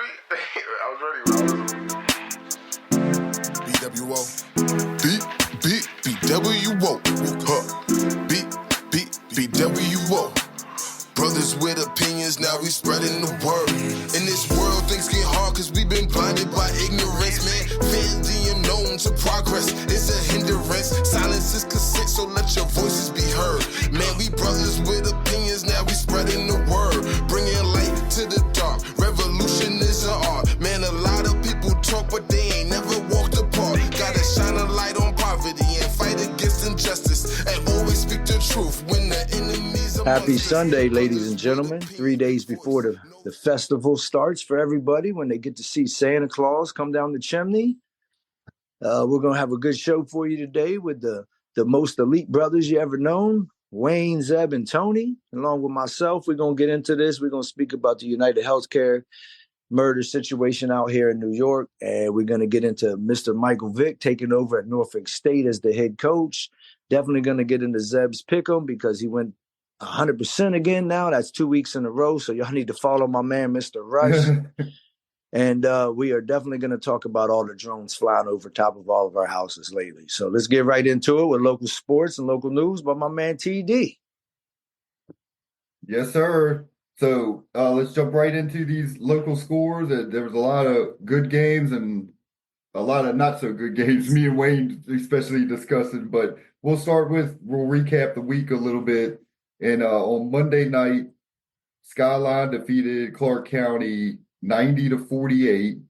I was ready. B.W.O. B.W.O. B.W.O. Brothers with opinions, now we spreading the word. In this world, things get hard cause we been blinded by ignorance, man. Fear the unknown to progress, it's a hindrance. Silence is consent, so let your voices be heard. Man, we brothers with opinions, now we spreading the word. Bringing light to the dark, revolution is an art. Man, a lot of people talk, but they ain't never walked apart. Gotta shine a light on poverty and fight against injustice. And always speak the truth when the enemies are. Happy Sunday, ladies and gentlemen. 3 days before the festival starts for everybody when they get to see Santa Claus come down the chimney. We're going to have a good show for you today with the most elite brothers you ever known, Wayne, Zeb, and Tony. Along with myself, we're going to get into this. We're going to speak about the United Healthcare murder situation out here in New York. And we're going to get into Mr. Michael Vick taking over at Norfolk State as the head coach. Definitely going to get into Zeb's pick'em because he went 100% again now. That's 2 weeks in a row. So y'all need to follow my man, Mr. Rush. And we are definitely going to talk about all the drones flying over top of all of our houses lately. So let's get right into it with local sports and local news by my man TD. Yes, sir. So let's jump right into these local scores. There was a lot of good games and a lot of not so good games. Me and Wayne especially discussing, but we'll recap the week a little bit. And on Monday night, Skyline defeated Clark County 90-48.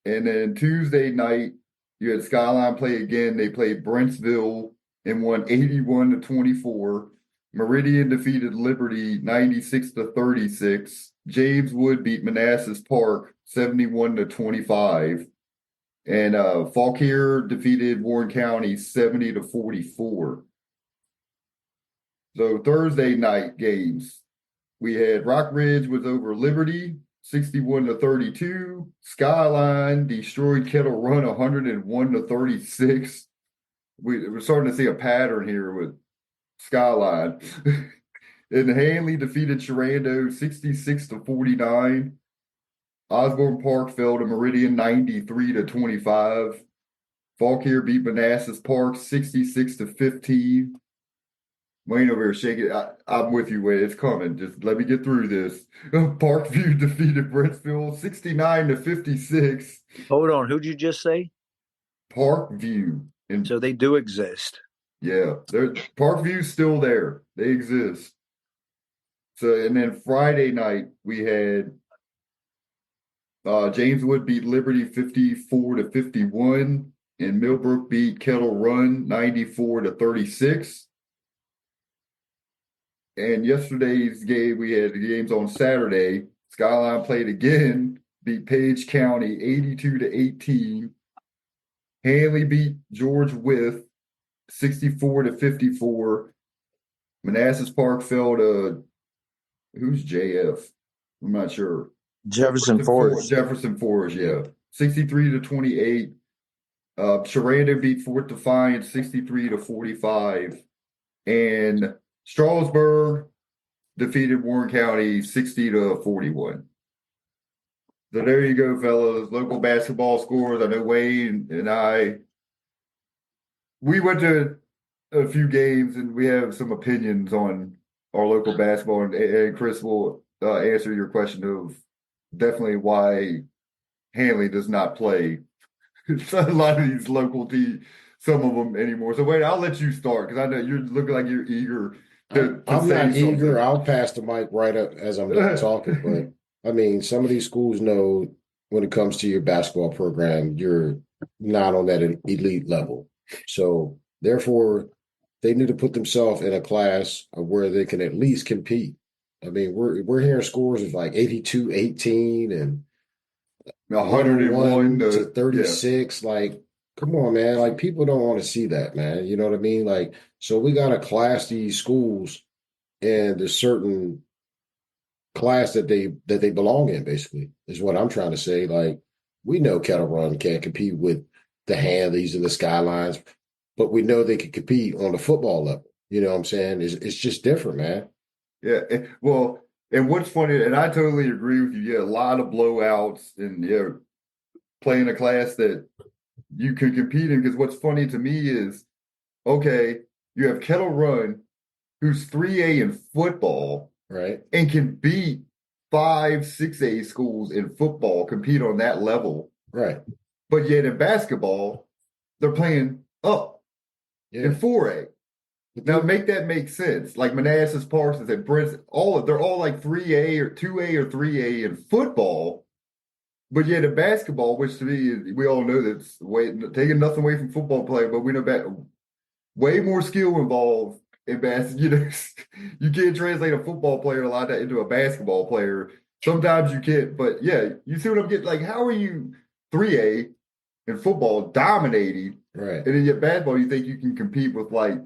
And then Tuesday night, you had Skyline play again. They played Brentsville and won 81-24. Meridian defeated Liberty 96-36. James Wood beat Manassas Park 71-25. And Fauquier defeated Warren County 70-44. So Thursday night games, we had Rock Ridge was over Liberty 61-32. Skyline destroyed Kettle Run 101-36. We're starting to see a pattern here with Skyline. And Hanley defeated Sharando 66-49. Osborne Park fell to Meridian 93-25. Fauquier beat Manassas Park 66-15. Wayne over here shaking. I'm with you, Wayne. It's coming. Just let me get through this. Parkview defeated Brentsville 69-56. Hold on. Who'd you just say? Parkview. And so they do exist. Yeah. Parkview's still there. They exist. So, and then Friday night, we had James Wood beat Liberty 54-51. And Millbrook beat Kettle Run 94-36. And yesterday's game, we had the games on Saturday. Skyline played again, beat Page County 82-18. Hanley beat George Wythe 64-54. Manassas Park fell to, who's JF? I'm not sure. Jefferson Forest. Jefferson Forest, yeah. 63-28. Sharanda beat Fort Defiance 63-45. And Strasburg defeated Warren County 60-41. So there you go, fellas. Local basketball scores. I know Wayne and we went to a few games and we have some opinions on our local basketball. And Chris will answer your question of definitely why Hanley does not play a lot of these local teams, some of them anymore. So Wayne, I'll let you start because I know you're looking like you're eager. I'm not eager. I'll pass the mic right up as I'm done talking. But I mean, some of these schools know when it comes to your basketball program, you're not on that elite level. So therefore, they need to put themselves in a class where they can at least compete. I mean, we're hearing scores of like 82-18 and 101-36. Yeah. Like, come on, man. Like, people don't want to see that, man. You know what I mean? Like, so we got to class these schools in the certain class that they belong in, basically, is what I'm trying to say. Like, we know Kettle Run can't compete with the Hanleys and the Skylines, but we know they can compete on the football level. You know what I'm saying? It's just different, man. Yeah. Well, And what's funny, and I totally agree with you. Yeah, a lot of blowouts, and yeah, playing a class that you can compete in. Because what's funny to me is, okay, you have Kettle Run, who's 3A in football, right? and can beat 5, 6A schools in football, compete on that level. Right. But yet in basketball, they're playing up in 4A. Now make that make sense. Like Manassas, Parsons, and Brent, they're all like 3A or 2A or 3A in football. But yet in basketball, which to me, we all know that's taking nothing away from football play, but we know way more skill involved in basketball. You know, you can't translate a football player like that into a basketball player. Sometimes you can, but yeah, you see what I'm getting? Like, how are you 3A in football dominating, right? And then yet basketball, you think you can compete with like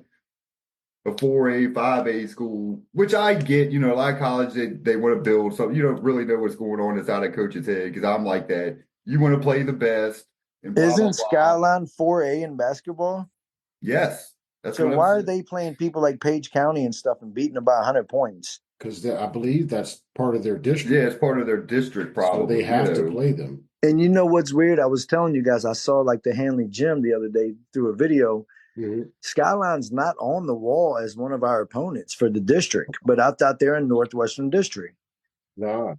a 4A, 5A school, which I get, you know, a lot of college, they want to build something. You don't really know what's going on inside a coach's head because I'm like that. You want to play the best and blah, blah, Isn't blah. Skyline 4A in basketball? Yes, that's So what I'm why are saying. they playing people like Page County and stuff and beating them by 100 points? Because I believe that's part of their district. Yeah, it's part of their district, So they probably, have to play them. And you know what's weird? I was telling you guys, I saw like the Hanley gym the other day through a video. Mm-hmm. Skyline's not on the wall as one of our opponents for the district, but I thought they're in Northwestern District. Nah.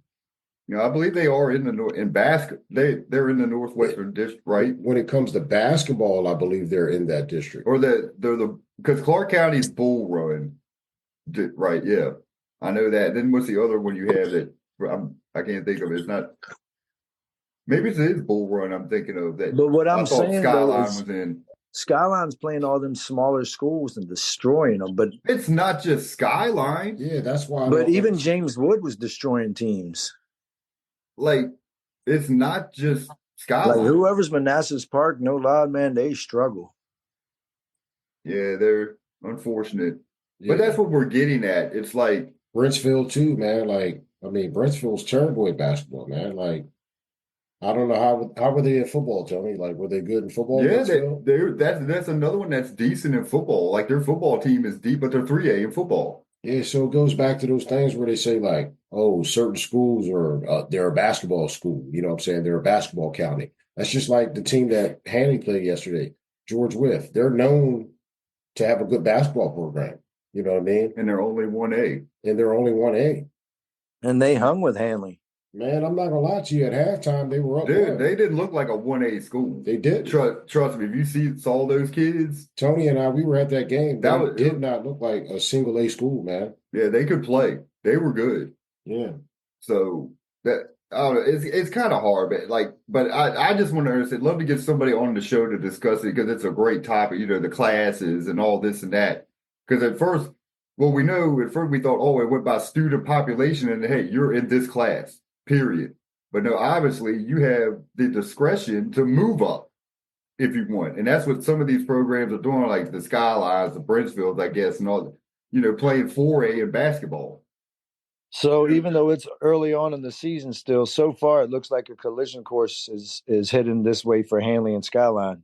You know, I believe they are in basket. They're in the Northwestern District, right? When it comes to basketball, I believe they're in that district. Or because Clark County's Bull Run, right? Yeah, I know that. Then what's the other one you have that I can't think of? It's not. Maybe it is Bull Run. I'm thinking of that. But what I I'm thought saying though Skyline is was in. Skyline's playing all them smaller schools and destroying them. But It's not just Skyline. Yeah, that's why I but don't even understand. James Wood was destroying teams. Like it's not just Like Skyline. whoever's Manassas Park, no lie, man, they struggle. Yeah, they're unfortunate. Yeah. But that's what we're getting at. It's like Brentsville too, man. Like, I mean, Brentsville's terrible at basketball, man. Like, I don't know how were they at football, Tony? Like, were they good in football, yeah, Brentsville? that's another one that's decent in football. Like their football team is deep, but they're 3A in football. Yeah, so it goes back to those things where they say like, oh, certain schools are they're a basketball school. You know what I'm saying? They're a basketball county. That's just like the team that Hanley played yesterday, George Wythe. They're known to have a good basketball program. You know what I mean? And they're only 1A. And they're only 1A. And they hung with Hanley. Man, I'm not gonna lie to you. At halftime, they were up. Dude, they didn't look like a 1A school. They did. Trust me, if you saw those kids, Tony and I, we were at that game. That did not look like a single A school, man. Yeah, they could play. They were good. Yeah. So that I don't know, it's kind of hard, but I just want to understand. Love to get somebody on the show to discuss it because it's a great topic. You know, the classes and all this and that. Because at first we thought, oh, it went by student population, and hey, you're in this class, period. But no, obviously you have the discretion to move up if you want. And that's what some of these programs are doing, like the Skylines, the Bridgefields, I guess, and all, you know, playing 4A in basketball. So even though it's early on in the season still, so far it looks like a collision course is heading this way for Hanley and Skyline.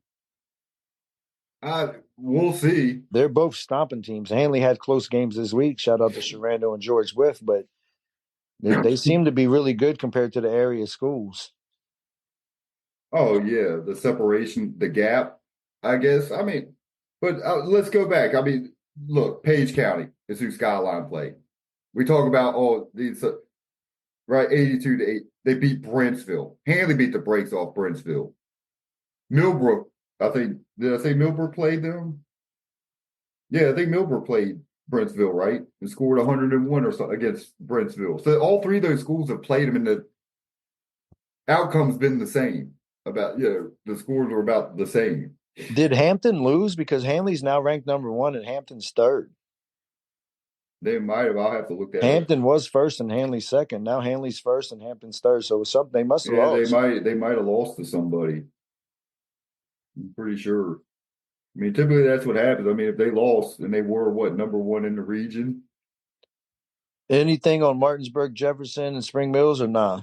We'll see. They're both stomping teams. Hanley had close games this week. Shout out to Sharando and George Wythe, but they seem to be really good compared to the area schools. Oh, yeah, the separation, the gap, I guess. I mean, but let's go back. I mean, look, Page County is who Skyline played. We talk about all these, right, 82-8. They beat Brentsville. Hanley beat the brakes off Brentsville. Millbrook, did I say Millbrook played them? Yeah, I think Millbrook played Brentsville, right? And scored 101 or so against Brentsville. So all three of those schools have played them, and the outcome's been the same. The scores were about the same. Did Hampton lose? Because Hanley's now ranked number 1 and Hampton's third. They might have. I'll have to look that Hampton up. was first and Hanley's second. Now Hanley's first and Hampton's third. So something they must have lost. They might have lost to somebody. I'm pretty sure. I mean, typically that's what happens. I mean, if they lost and they were number 1 in the region. Anything on Martinsburg, Jefferson, and Spring Mills or nah?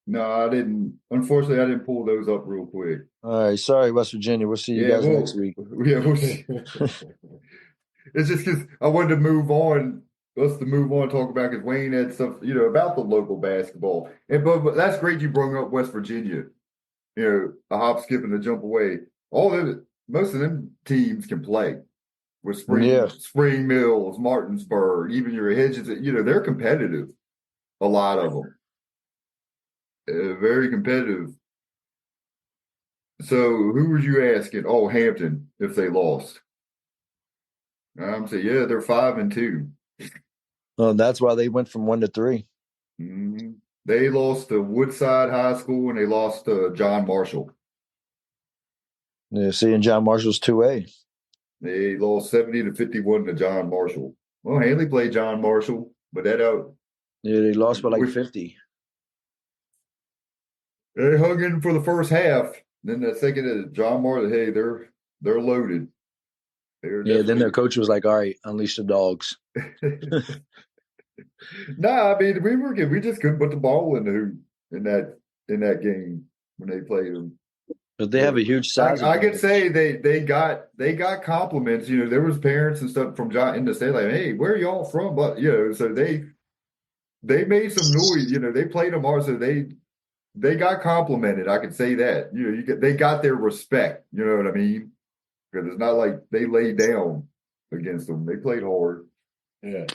No, I didn't. Unfortunately, I didn't pull those up real quick. All right. Sorry, West Virginia. We'll see you guys next week. Yeah, we'll see. It's just because I wanted to move on us to move on and talk about because Wayne had stuff, about the local basketball. And but that's great you brought up West Virginia. A hop, skip, and a jump away. Most of them teams can play with Spring Mills, Martinsburg, even your Hedges. They're competitive. A lot of them, very competitive. So who was you asking? Oh, Hampton, if they lost. I'm saying, yeah, they're 5-2. Well, that's why they went from 1 to 3. Mm-hmm. They lost to Woodside High School and they lost to John Marshall. Yeah, seeing John Marshall's 2A. They lost 70-51 to John Marshall. Well, Hanley played John Marshall, but that out. Yeah, they lost by like 50. They hung in for the first half. Then the second, John Marshall, hey, they're loaded. Then their coach was like, "All right, unleash the dogs." Nah, I mean we were good. We just couldn't put the ball in the hoop in that game when they played them. But they have a huge size. I could say they got compliments. There was parents and stuff from John in the state like, "Hey, where are y'all from?" But so they made some noise. They played them hard, so they got complimented. I could say that. They got their respect. You know what I mean? Because it's not like they laid down against them. They played hard. Yeah.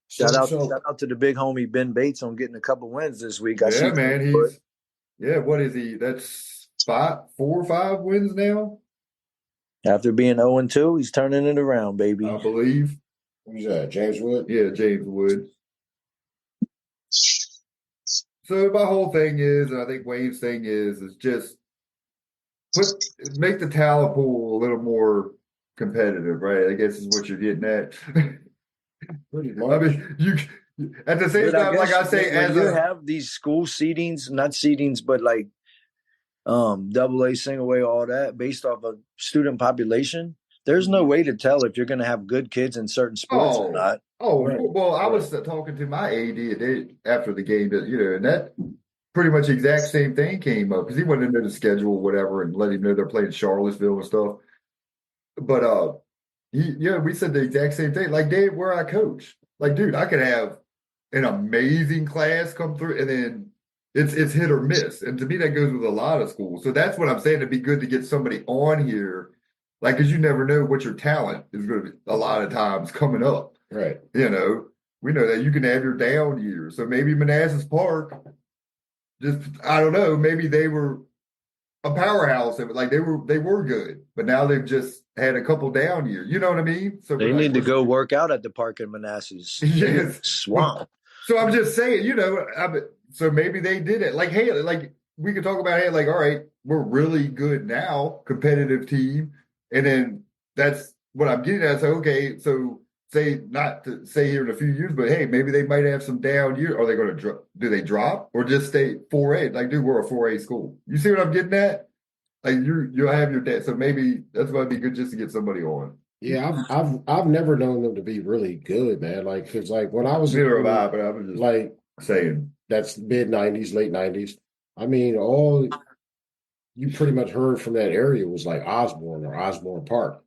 Shout out to the big homie Ben Bates on getting a couple wins this week. What is he? That's 4 or 5 wins now. After being 0-2, he's turning it around, baby. I believe. Who's that? James Wood? Yeah, James Wood. So my whole thing is, and I think Wayne's thing is just make the talent pool a little more competitive, right? I guess is what you're getting at. Pretty much. I mean, you at the same time, like I say, as you have these school seedings, not seedings, but like AA, single A, all that, based off of student population, there's no way to tell if you're going to have good kids in certain sports or not. Well, I was talking to my AD after the game, and that pretty much the exact same thing came up because he went into the schedule, whatever, and let him know they're playing Charlottesville and stuff. But we said the exact same thing. Like, Dave, where I coach, like, dude, I could have an amazing class come through, and then it's hit or miss. And to me, that goes with a lot of schools. So that's what I'm saying. It'd be good to get somebody on here, like, because you never know what your talent is going to be a lot of times coming up. Right. We know that you can have your down years. So maybe Manassas Park, I don't know, maybe they were a powerhouse. Like they were good, but now they've just had a couple down years. You know what I mean? So they need to go work out at the park in Manassas. Yes. Swamp. So I'm just saying, so maybe they did it. Like, hey, like we could talk about, hey, like, all right, we're really good now, competitive team. And then that's what I'm getting at. So, okay, so not to say here in a few years, but hey, maybe they might have some down years. Are they going to drop? Do they drop or just stay 4A? Like, dude, we're a 4A school. You see what I'm getting at? Like, you'll have your dad. So maybe that's why it'd be good just to get somebody on. Yeah, I've never known them to be really good, man. Like, because like when I was neither have I, but I was just like saying that's mid-90s, late 90s. I mean, all you pretty much heard from that area was like Osborne or Osborne Park.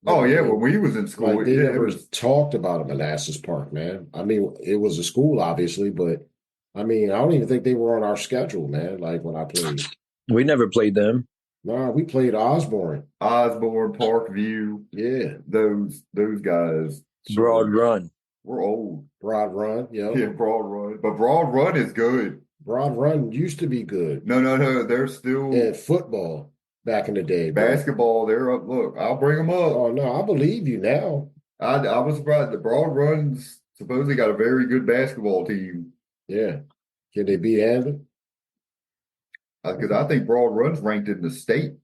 Oh yeah, when we was in school, like they never talked about a Manassas Park, man. I mean, it was a school, obviously, but I mean, I don't even think they were on our schedule, man. Like when I played, we never played them. Nah, we played Osborne, Parkview. Yeah, those guys. Broad Run. We're old. Broad Run, yeah, Broad Run. But Broad Run is good. Broad Run used to be good. No, they're still at football. Back in the day, basketball, they're up. Look, I'll bring them up. Oh no, I believe you now. I was surprised. The Broad Run's supposedly got a very good basketball team. Yeah, can they beat Andrew? Because I think Broad Run's ranked in the state.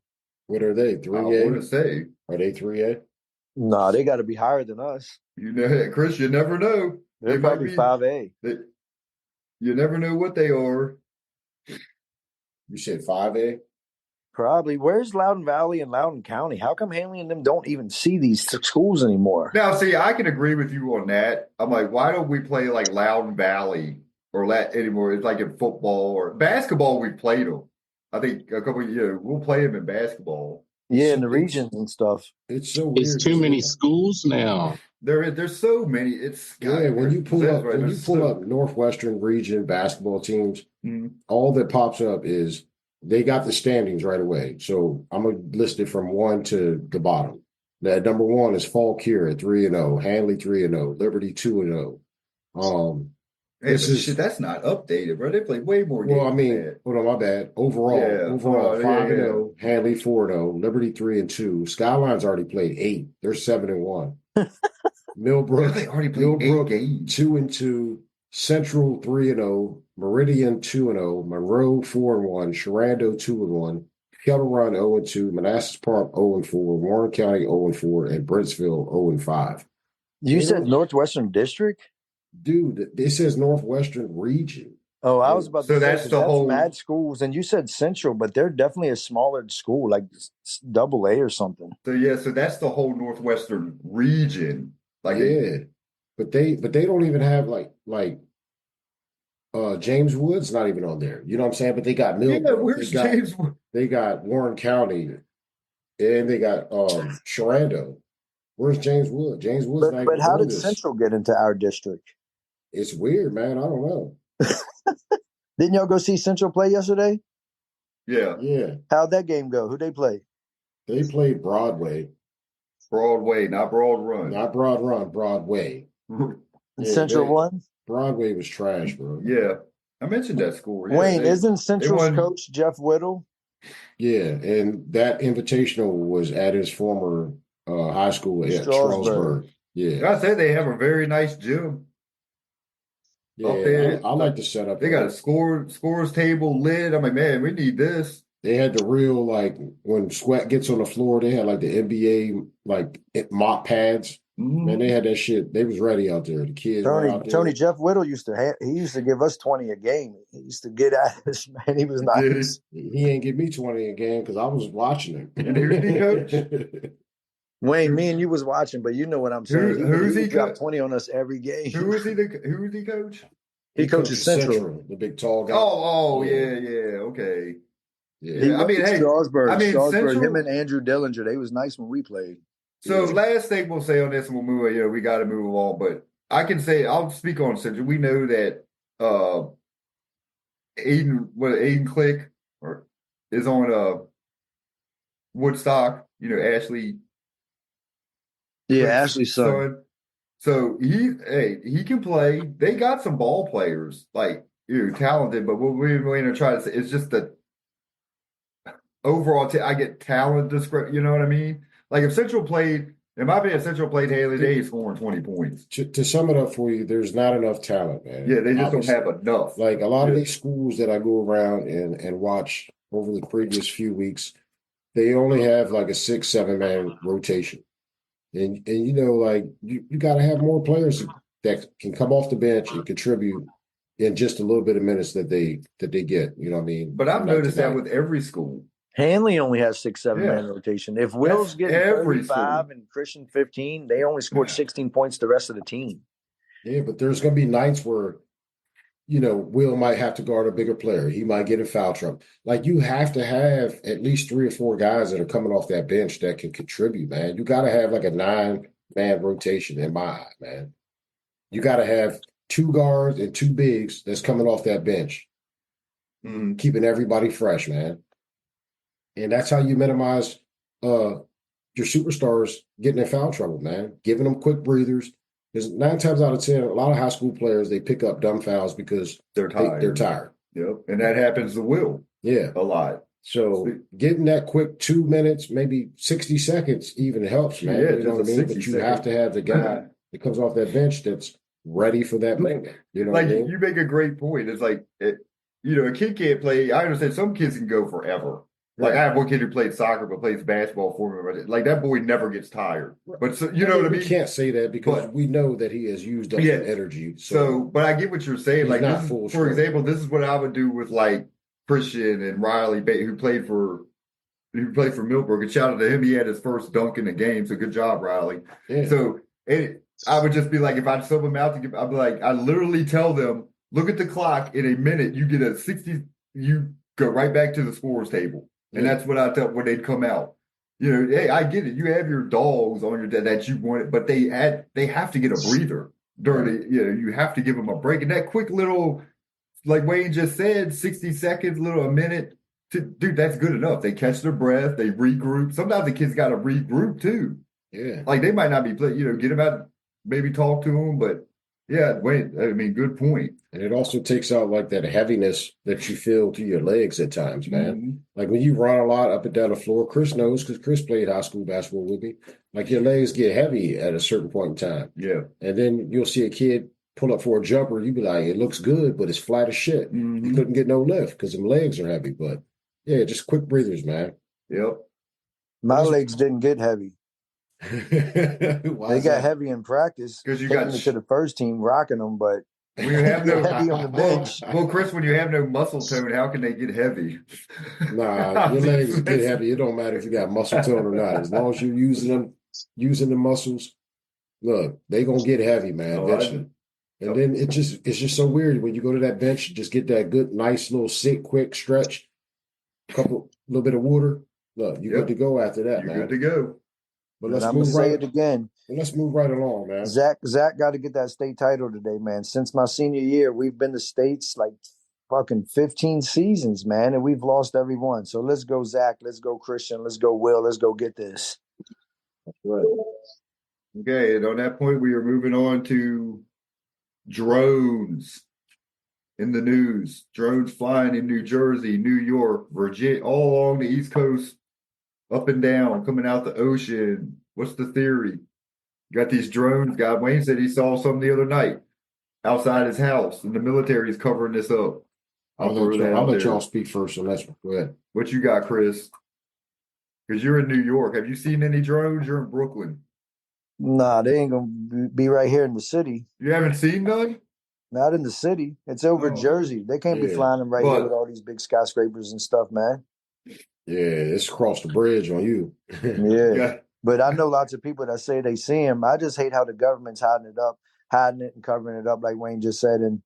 What are they? 3A? I want to say. Are they 3A? No, they got to be higher than us. Chris, you never know. They're probably 5A. You never know what they are. You said 5A? Probably. Where's Loudoun Valley and Loudoun County? How come Hanley and them don't even see these schools anymore? Now, see, I can agree with you on that. I'm like, why don't we play like Loudoun Valley or anymore? It's like in football or basketball. We played them. I think a couple of years we'll play them in basketball. Yeah, in the regions and stuff. It's so weird. It's too many schools now. There's so many. It's Yeah, when you pull that's up right. when you pull up Northwestern region basketball teams, Mhm. all that pops up is they got the standings right away. So I'm gonna list it from one to the bottom. That number one is Falk here at 3-0, Hanley 3-0, Liberty 2-0. Hey, This but shit, is that's not updated, bro. They played way more well, I games than mean, that. hold on, my bad. Overall, Yeah. overall, Yeah, 5-0, Hanley 4-0, Liberty 3-2. Skyline's already played 8. They're 7-1. yeah. They already played 8 Millbrook games. 2-2, Central 3-0, Meridian 2-0, Monroe 4-1, Sharando 2-1, Kettle Run 0-2, Manassas Park 0-4, Warren County 0-4, and Brentsville 0-5. You said Northwestern District? Dude, it says Northwestern Region. Oh, I was about to So say, that's because the that's whole. mad schools. And you said Central, but they're definitely a smaller school, like double A or something. So yeah, so that's the whole Northwestern region. Like Yeah, but they don't even have like James Woods not even on there. You know what I'm saying? But they got yeah, Millbrook, where's James? they got Warren County, and they got Sharando. Where's James Wood? James Wood's not But even how on did this. Central get into our district? It's weird, man. I don't know. Didn't y'all go see Central play yesterday? Yeah, Yeah, How'd that game go? Who they play? they played Broadway, Broadway, not Broad Run. not Broad Run, Broadway. And Yeah, Central they won? Broadway was trash, bro. Yeah, I mentioned that score. Yeah, Wayne, isn't they Central's won. coach Jeff Whittle? Yeah, and that invitational was at his former high school at Strasburg. Strasburg. Yeah, I said they have a very nice gym up yeah. there. I like the setup They of got a it. scores table lit. I'm like, man, we need this. They had the real like when sweat gets on the floor, they had like the NBA like mop pads. Man, they Mhm. had that shit. They was ready out there. The kids were out Tony there. Jeff Whittle he used to give us 20 a game. He used to get at us, man. He was Did he? nice. He ain't give me 20 a game because I was watching And who's the coach? him. Wayne, me and you was watching, but you know what I'm saying. He Who's he would drop coach? 20 on us every game. Who is he coach? He He coaches coaches Central. Central, the big tall guy. Oh, Yeah, yeah, okay. He yeah. Yeah, I went mean, to hey, I Strasburg. mean Strasburg, him Central. and Andrew Dillinger, they was nice when we played. So Yeah. last thing we'll say on this, and we'll move. You know, we got to move on, but I can say I'll speak on Central. We know that Aiden Click or is on Woodstock. You know, Ashley Yeah, Click's Ashley's son. son. So he can play. They got some ball players like talented, but what we're going to try to say is just the overall. I get talent description. You know what I mean? Like if Central played, in my opinion, if Central played Haley, they scoring 20 points. To sum it up for you, there's not enough talent, man. Yeah, they just Obviously. don't have enough. Like a lot of these schools that I go around and watch over the previous few weeks, they only have like a 6-7 man rotation. And you know, like you got to have more players that can come off the bench and contribute in just a little bit of minutes that they get. You know what I mean? But I've From night to noticed that night. with every school. Hanley only has 6-7 man Yeah, rotation. If that's Will's getting every 35 school. and Christian 15, they only scored 16 points the rest of the team. Yeah, but there's going to be nights where Will might have to guard a bigger player. He might get in foul trouble. Like you have to have at least 3 or 4 guys that are coming off that bench that can contribute, man. You got to have like a 9-man rotation in my eye, man. You got to have 2 guards and 2 bigs that's coming off that bench, keeping everybody fresh, man. And that's how you minimize your superstars getting in foul trouble, man. Giving them quick breathers. Because 9 times out of 10, a lot of high school players, they pick up dumb fouls because They're tired. they're tired. Yep, and that happens to Will. Yeah, a lot. So getting that quick 2 minutes, maybe 60 seconds even helps, man. Yeah, you know what I mean? But you have to have the guy that comes off that bench that's ready for that moment. You know like what I mean? You make a great point. It's like a kid can't play. I understand some kids can go forever. Like I have one kid who played soccer but plays basketball for me. Like that boy never gets tired. But so, you know what I mean? We can't say that because we know that he has used up some energy. So, but I get what you're saying. Like this is, for example, this is what I would do with like Christian and Riley, who played for Millbrook. And shout out to him. He had his first dunk in the game. So good job, Riley. Yeah. So I would just be like, if I'd sub them out, I'd be like, I literally tell them, look at the clock. In a minute, you get a 60. You go right back to the scores table. And that's what I tell when they'd come out. You know, hey, I get it. You have your dogs on your that you want it, but they have to get a breather during the, you know, you have to give them a break. And that quick little, like Wayne just said, 60 seconds, a minute, dude, that's good enough. They catch their breath, they regroup. Sometimes the kids got to regroup too. Yeah. Like they might not be play, get them out, maybe talk to them, but yeah, Wayne, I mean, good point. And it also takes out like that heaviness that you feel to your legs at times, man. Mm-hmm. Like when you run a lot up and down the floor, Chris knows because Chris played high school basketball with me. Like your legs get heavy at a certain point in time. Yeah. And then you'll see a kid pull up for a jumper. You be like, it looks good, but it's flat as shit. Mm-hmm. You couldn't get no lift because them legs are heavy. But yeah, just quick breathers, man. Yep. My legs didn't get heavy. They got heavy in practice. Because you taking got me to the first team, rocking them, but when you have no heavy on the bench. Well, Chris, when you have no muscle tone, how can they get heavy? Nah, your legs get heavy. It don't matter if you got muscle tone or not. As long as you're using the muscles, look, they gonna get heavy, man, eventually. And then it's just so weird when you go to that bench, just get that good, nice little sit, quick stretch, little bit of water. Look, you're good to go after that, You're man. good to go. But let's move right it again. Let's move right along, man. Zach got to get that state title today, man. Since my senior year, we've been to states like fucking 15 seasons, man, and we've lost every one. So let's go, Zach. Let's go, Christian. Let's go, Will. Let's go get this. Right. Okay, and on that point, we are moving on to drones in the news. Drones flying in New Jersey, New York, Virginia, all along the East Coast, up and down, coming out the ocean. What's the theory? You got these drones. God, Wayne said he saw some the other night outside his house, and the military is covering this up. I'll let y'all speak first on this one. Go ahead. What you got, Chris? Because you're in New York. Have you seen any drones? You're in Brooklyn. Nah, they ain't gonna be right here in the city. You haven't seen none? Not in the city. It's over Jersey. They can't be flying them here with all these big skyscrapers and stuff, man. Yeah, it's across the bridge on you. Yeah. But I know lots of people that say they see them. I just hate how the government's hiding it and covering it up, like Wayne just said. And,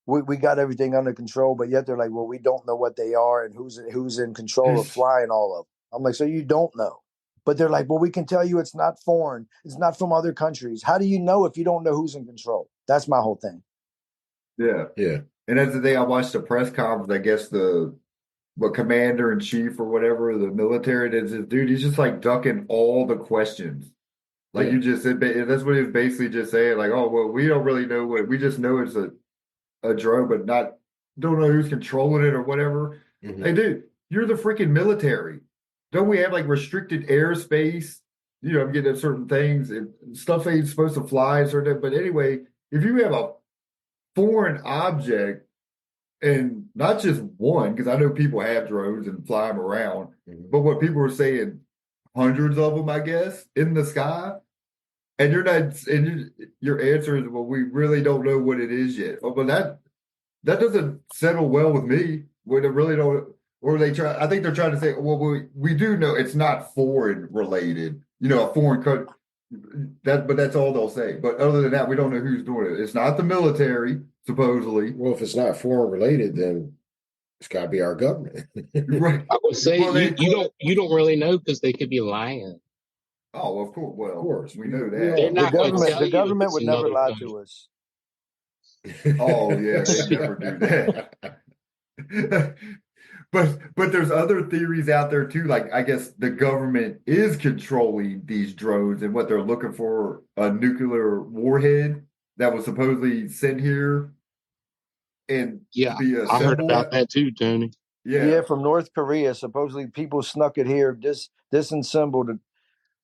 we got everything under control, but yet they're like, well, we don't know what they are and who's in control of flying all of them. I'm like, so you don't know. But they're like, well, we can tell you it's not foreign. It's not from other countries. How do you know if you don't know who's in control? That's my whole thing. Yeah. Yeah. And that's the thing. I watched the press conference. I guess the commander in chief or whatever, the military, that's this dude, he's just like ducking all the questions. Like you just said, that's what he's basically just saying. Like, oh, well, we don't really know we just know it's a drone, but don't know who's controlling it or whatever. Mm-hmm. Hey, dude, you're the freaking military. Don't we have like restricted airspace? You know, I'm getting at certain things and stuff ain't supposed to fly, but anyway, if you have a foreign object, and not just one, because I know people have drones and fly them around, but what people are saying, hundreds of them, I guess, in the sky, and you're not, and your answer is, well, we really don't know what it is yet. Oh, but that doesn't settle well with me. When they really don't, or they try. I think they're trying to say, well, we do know it's not foreign related. You know, a foreign country. But that's all they'll say. But other than that, we don't know who's doing it. It's not the military, supposedly. Well, if it's not foreign related, then it's got to be our government. Right. I would say you don't really know because they could be lying. Oh, of course. Well, of course, we know that. They're not the government would never lie to us. Oh yeah, they never do that. But there's other theories out there too. Like I guess the government is controlling these drones and what they're looking for, a nuclear warhead that was supposedly sent here. And I heard about that too, Tony. Yeah, from North Korea. Supposedly people snuck it here, disassembled it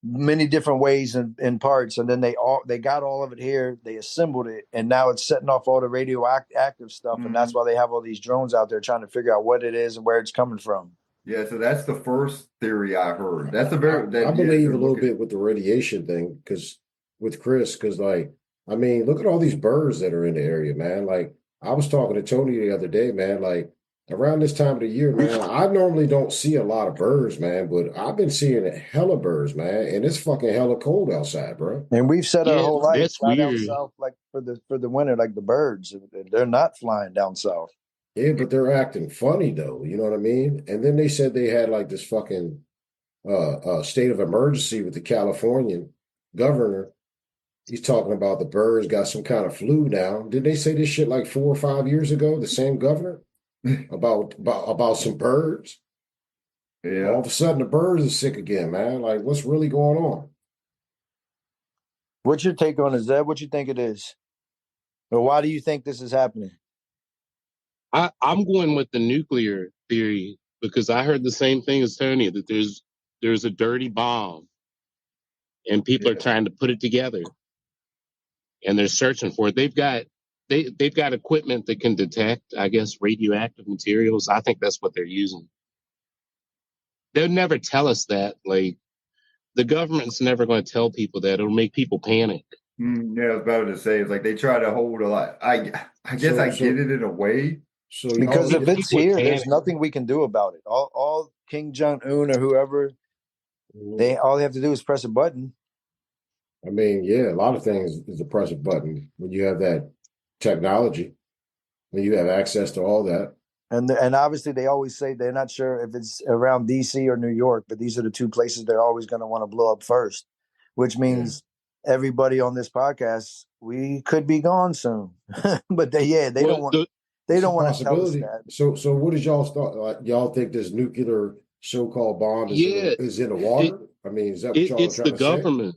many different ways and parts, and then they got all of it here. They assembled it, and now it's setting off all the radioactive stuff, and that's why they have all these drones out there trying to figure out what it is and where it's coming from. Yeah, so that's the first theory I heard. That's a I believe a little bit with the radiation thing because like I mean, look at all these birds that are in the area, man. Like I was talking to Tony the other day, man. Like around this time of the year, man, I normally don't see a lot of birds, man, but I've been seeing hella birds, man, and it's fucking hella cold outside, bro. And we've said our whole life, fly down weird. south, like for the winter, like the birds. They're not flying down south. Yeah, but they're acting funny though, you know what I mean? And then they said they had like this fucking state of emergency with the Californian governor. He's talking about the birds got some kind of flu now. Did they say this shit like 4 or 5 years ago? The same governor about some birds. Yeah. All of a sudden, the birds are sick again, man. Like, what's really going on? What's your take on it, Zeb? What you think it is? Or why do you think this is happening? I'm going with the nuclear theory because I heard the same thing as Tony, that there's a dirty bomb and people are trying to put it together and they're searching for it. They've got equipment that can detect, I guess, radioactive materials. I think that's what they're using. They'll never tell us that. Like, the government's never going to tell people that. It'll make people panic. Yeah, I was about to say, it's like they try to hold a lot. I guess I get it in a way. So Because if it's people here, panic. there's nothing we can do about it. All King Jong-un or whoever, all they have to do is press a button. I mean, yeah, a lot of things is to press a button when you have that technology, when you have access to all that. And obviously, they always say they're not sure if it's around D.C. or New York, but these are the two places they're always going to want to blow up first, which means everybody on this podcast, we could be gone soon. But they don't want to tell us that. So what is y'all's thought? Like, y'all think this nuclear so-called bomb is in the water? I mean, is that what y'all are trying to government.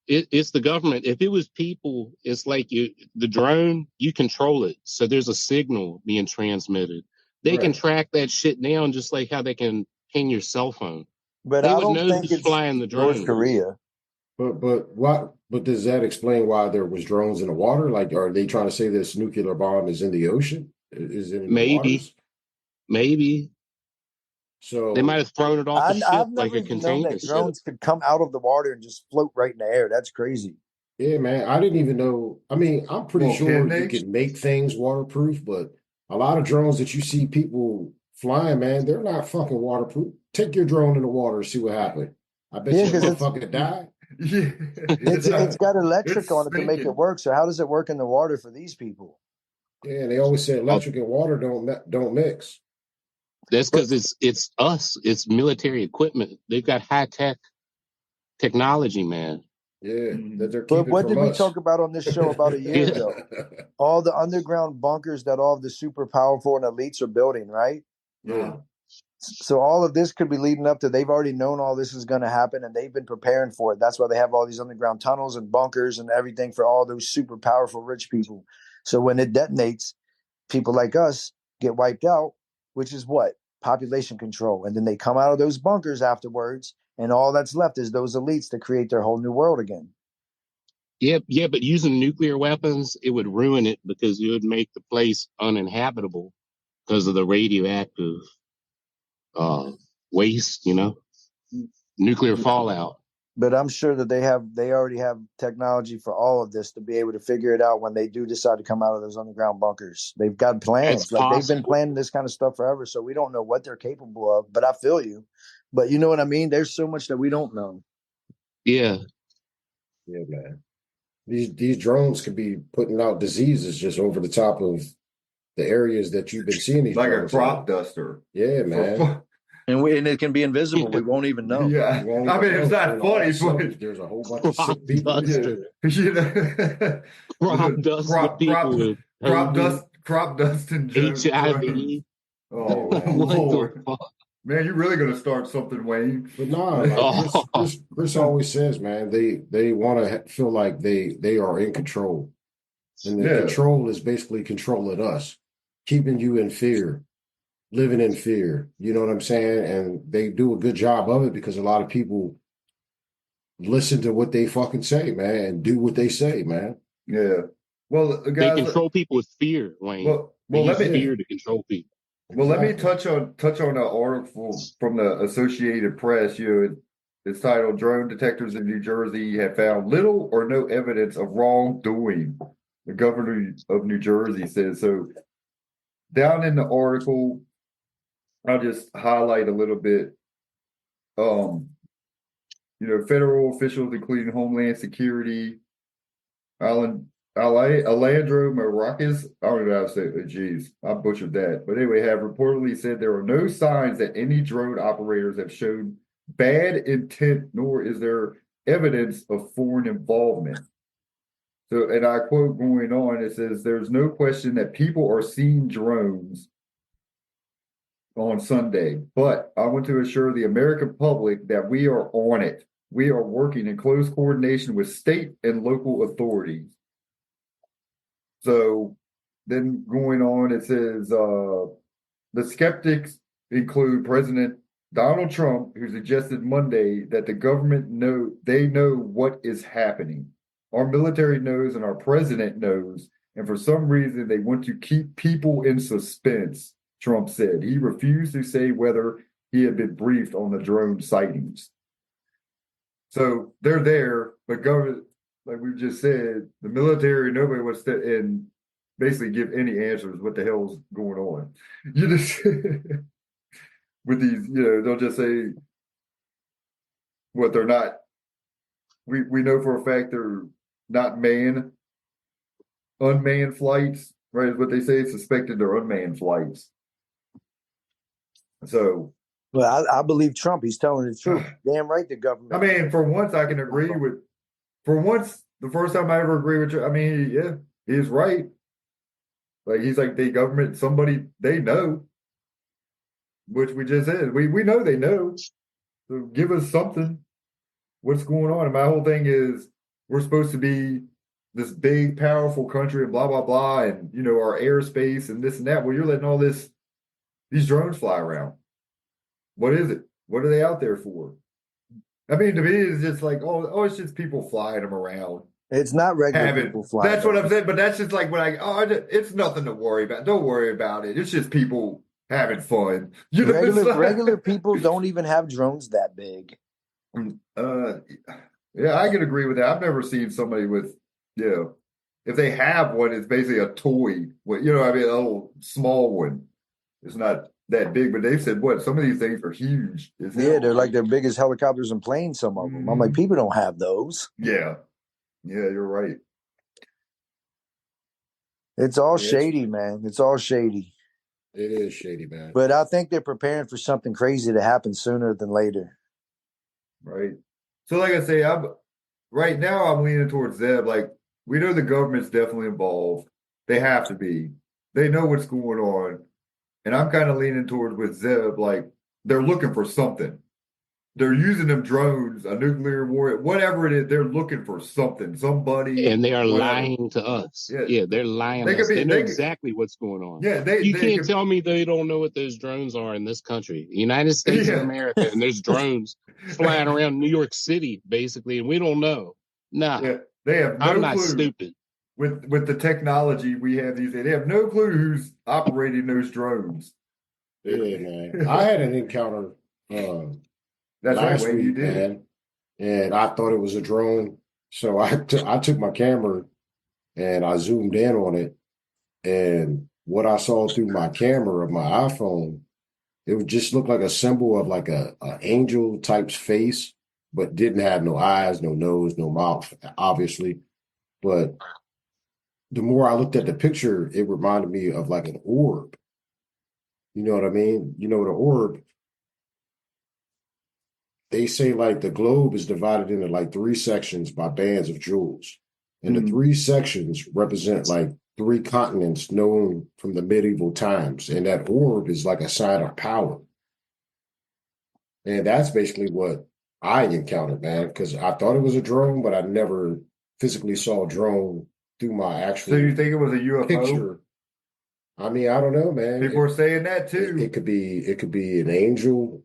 It's the government. If it was people, it's like the drone, you control it. So there's a signal being transmitted. They can track that shit down just like how they can ping your cell phone. But they I would don't know think who's flying the drone. North Korea. But does that explain why there was drones in the water? Like, are they trying to say this nuclear bomb is in the ocean? Is it in the waters? Maybe. So they might have thrown it off the ship I've like never a even known container that ship. drones could come out of the water and just float right in the air. That's crazy. Yeah, man. I didn't even know. I mean, I'm pretty sure you can make things waterproof, but a lot of drones that you see people flying, man, they're not fucking waterproof. Take your drone in the water and see what happens. I bet you motherfucker die. Yeah. It's got electric on it to make it work. So how does it work in the water for these people? Yeah, they always say electric and water don't mix. That's because it's us. It's military equipment. They've got high technology, man. Yeah, that they're but keeping what from did we us. talk about on this show about a year ago? All the underground bunkers that all of the super powerful and elites are building, right? Yeah. So all of this could be leading up to, they've already known all this is going to happen and they've been preparing for it. That's why they have all these underground tunnels and bunkers and everything for all those super powerful rich people. So when it detonates, people like us get wiped out, which is what? Population control. And then they come out of those bunkers afterwards, and all that's left is those elites to create their whole new world again. Yeah, but using nuclear weapons, it would ruin it because it would make the place uninhabitable because of the radioactive waste, nuclear fallout. But I'm sure that they already have technology for all of this to be able to figure it out when they do decide to come out of those underground bunkers. They've got plans. They've been planning this kind of stuff forever, so we don't know what they're capable of. But I feel you. But you know what I mean? There's so much that we don't know. Yeah. Yeah, man. These drones could be putting out diseases just over the top of the areas that you've been seeing these like drones a crop duster. Yeah, man. And it can be invisible. We won't even know. Yeah, I mean, it's not funny, but there's a whole bunch of sick people. Crop dusting HIV. Oh, Lord. Man, you're really going to start something, Wayne. But Chris always says, man, they want to feel like they are in control. And the control is basically controlling us, keeping you in fear, living in fear. You know what I'm saying? And they do a good job of it because a lot of people listen to what they fucking say, man, and do what they say, man. Yeah. Well, guys, they control people with fear, Wayne. They use fear to control people. Well, let me touch on an article from the Associated Press. It's titled "Drone Detectors in New Jersey Have Found Little or No Evidence of Wrongdoing." The governor of New Jersey says so. Down in the article, I'll just highlight a little bit. Federal officials, including Homeland Security, Alejandro Mayorkas, I don't know how to say it. Geez, I butchered that. But anyway, have reportedly said there are no signs that any drone operators have shown bad intent, nor is there evidence of foreign involvement. So, and I quote going on, it says, there's no question that people are seeing drones on Sunday, but I want to assure the American public that we are on it. We are working in close coordination with state and local authorities. So then going on, it says the skeptics include President Donald Trump, who suggested Monday that the government know what is happening. Our military knows and our president knows, and for some reason they want to keep people in suspense, Trump said. He refused to say whether he had been briefed on the drone sightings. So they're there, but government, like we just said, the military, nobody wants to and basically give any answers what the hell's going on. You just with these, they'll just say what they're not. We know for a fact they're not unmanned flights, right? Is what they say. Suspected they're unmanned flights. So, well, I believe Trump. He's telling the truth. Damn right, the government. I mean, for once, I can agree with. For once, the first time I ever agree with you. I mean, yeah, he's right. Like he's like the government. Somebody they know, which we just said. We know they know. So give us something. What's going on? And my whole thing is we're supposed to be this big, powerful country and blah, blah, blah, and our airspace and this and that. Well, you're letting all these drones fly around. What is it? What are they out there for? I mean, to me, it's just like, it's just people flying them around. It's not regular people flying. That's what I'm saying, but that's just like when it's nothing to worry about. Don't worry about it. It's just people having fun. Regular people don't even have drones that big. Yeah, I can agree with that. I've never seen somebody with, if they have one, it's basically a toy. A little small one. It's not that big, but they said some of these things are huge. Yeah, they're like their biggest helicopters and planes, some of them. I'm like, people don't have those. Yeah. Yeah, you're right. It's all shady, man. It's all shady. It is shady, man. But I think they're preparing for something crazy to happen sooner than later. Right. So like I say, right now I'm leaning towards Zeb. Like we know the government's definitely involved. They have to be. They know what's going on. And I'm kind of leaning towards with Zeb, like they're looking for something. They're using them drones, a nuclear war, whatever it is. They're looking for something, somebody, and they are lying to us. Yeah, they're lying to us. They know exactly what's going on. Yeah, you can't tell me they don't know what those drones are in this country, the United States of America, and there's drones flying around New York City, basically, and we don't know. Nah, they have no I'm not clue. Stupid. With the technology we have these days, they have no clue who's operating those drones. Yeah, man. I had an encounter. That's last right, week, you did. Man, and I thought it was a drone. So I took my camera and I zoomed in on it. And what I saw through my camera of my iPhone, it would just look like a symbol of like a angel type's face, but didn't have no eyes, no nose, no mouth, obviously. But the more I looked at the picture, it reminded me of like an orb. You know what I mean? The orb. They say like the globe is divided into like 3 sections by bands of jewels. And the 3 sections represent like 3 continents known from the medieval times. And that orb is like a sign of power. And that's basically what I encountered, man, because I thought it was a drone, but I never physically saw a drone through my actual So you think it was a UFO? Picture. I mean, I don't know, man. People are saying that too. It could be an angel.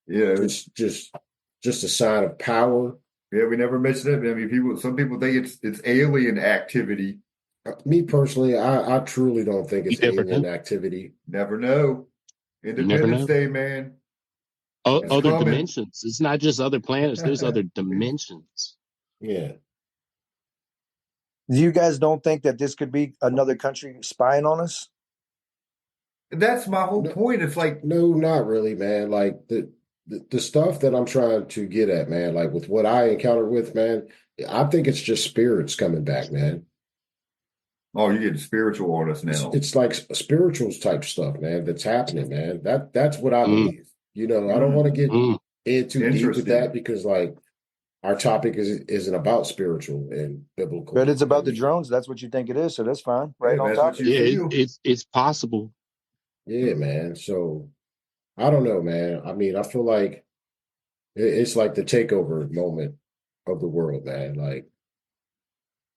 Yeah, just a sign of power. Yeah, we never mentioned it. I mean, some people think it's alien activity. Me personally, I truly don't think it's alien activity. Never know. Independence Day, man. Other dimensions. It's not just other planets. There's other dimensions. Yeah. You guys don't think that this could be another country spying on us? That's my whole point. It's like, no, not really, man. Like the stuff that I'm trying to get at, man, like with what I encountered with, man, I think it's just spirits coming back, man. Oh, you're getting spiritual on us now. It's like spirituals type stuff, man, that's happening, man. That's what I believe. I don't want to get in too deep with Interesting. that because, like, our topic isn't about spiritual and biblical. But it's about the drones. That's what you think it is, so that's fine. Right on that's top. what you feel. It's possible. Yeah, man. So I don't know, man. I mean, I feel like it's like the takeover moment of the world, man. Like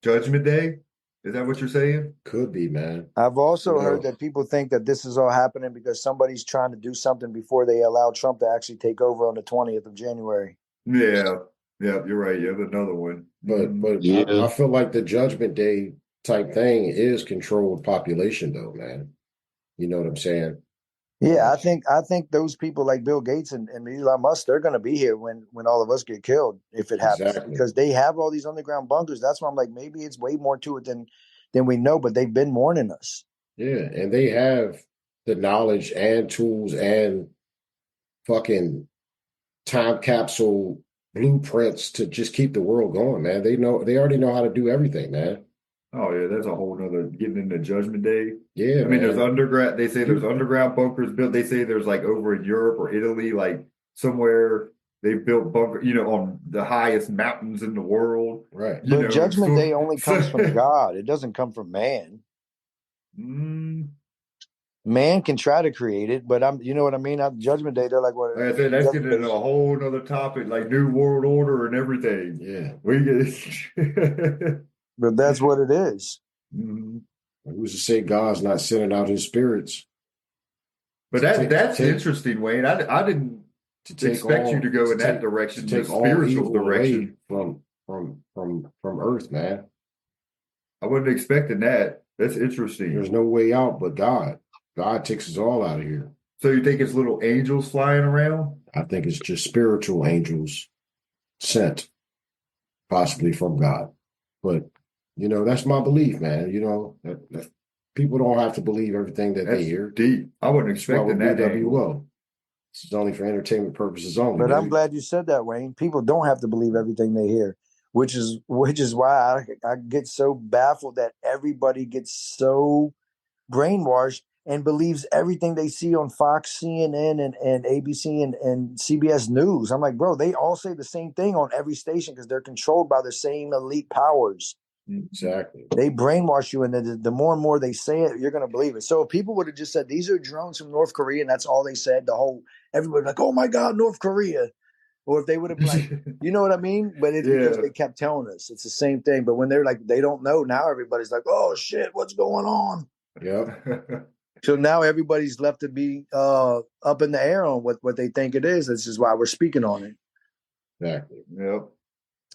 Judgment Day? Is that what you're saying? could be, man. I've also heard that people think that this is all happening because somebody's trying to do something before they allow Trump to actually take over on the 20th of January. Yeah, you're right. You have another one. But Yeah. I feel like the Judgment Day type thing is controlled population, though, man. You know what I'm saying? Yeah, I think those people like Bill Gates and Elon Musk, they're going to be here when all of us get killed if it happens, because they have all these underground bunkers. That's why I'm like, maybe it's way more to it than we know, but they've been warning us. Yeah, and they have the knowledge and tools and fucking time capsule blueprints to just keep the world going, man. They already know how to do everything, man. Oh yeah, that's a whole nother getting into Judgment Day. Yeah, I mean, man. they say there's underground bunkers built. They say there's like over in Europe or Italy, like somewhere they've built bunker, on the highest mountains in the world. Right. But Judgment Day only comes from God. It doesn't come from man. Man can try to create it, but you know what I mean? Judgment Day, they're like, what? Like I said, that's getting into a whole other topic, like New World Order and everything. Yeah. We get But that's what it is. Who's to say God's not sending out his spirits? But that's interesting, Wayne. I didn't expect you to go in that direction, to take the spiritual direction from Earth, man. I wasn't expecting that. That's interesting. There's no way out but God. God takes us all out of here. So you think it's little angels flying around? I think it's just spiritual angels sent, possibly from God. But that's my belief, man. That people don't have to believe everything that they hear. Deep. I wasn't expecting that. B.W.O. This is only for entertainment purposes only. But I'm glad you said that, Wayne. People don't have to believe everything they hear, which is why I get so baffled that everybody gets so brainwashed and believes everything they see on Fox, CNN, and ABC and CBS News. I'm like, bro, they all say the same thing on every station because they're controlled by the same elite powers. Exactly. They brainwash you, and the more and more they say it, you're going to believe it. So if people would have just said, these are drones from North Korea, and that's all they said, everybody like, oh my God, North Korea. Or if they would have been like, you know what I mean? But it's because they kept telling us. It's the same thing. But when they're like, they don't know, now everybody's like, oh shit, what's going on? Yeah. So now everybody's left to be up in the air on what they think it is. This is why we're speaking on it. Exactly. Yep.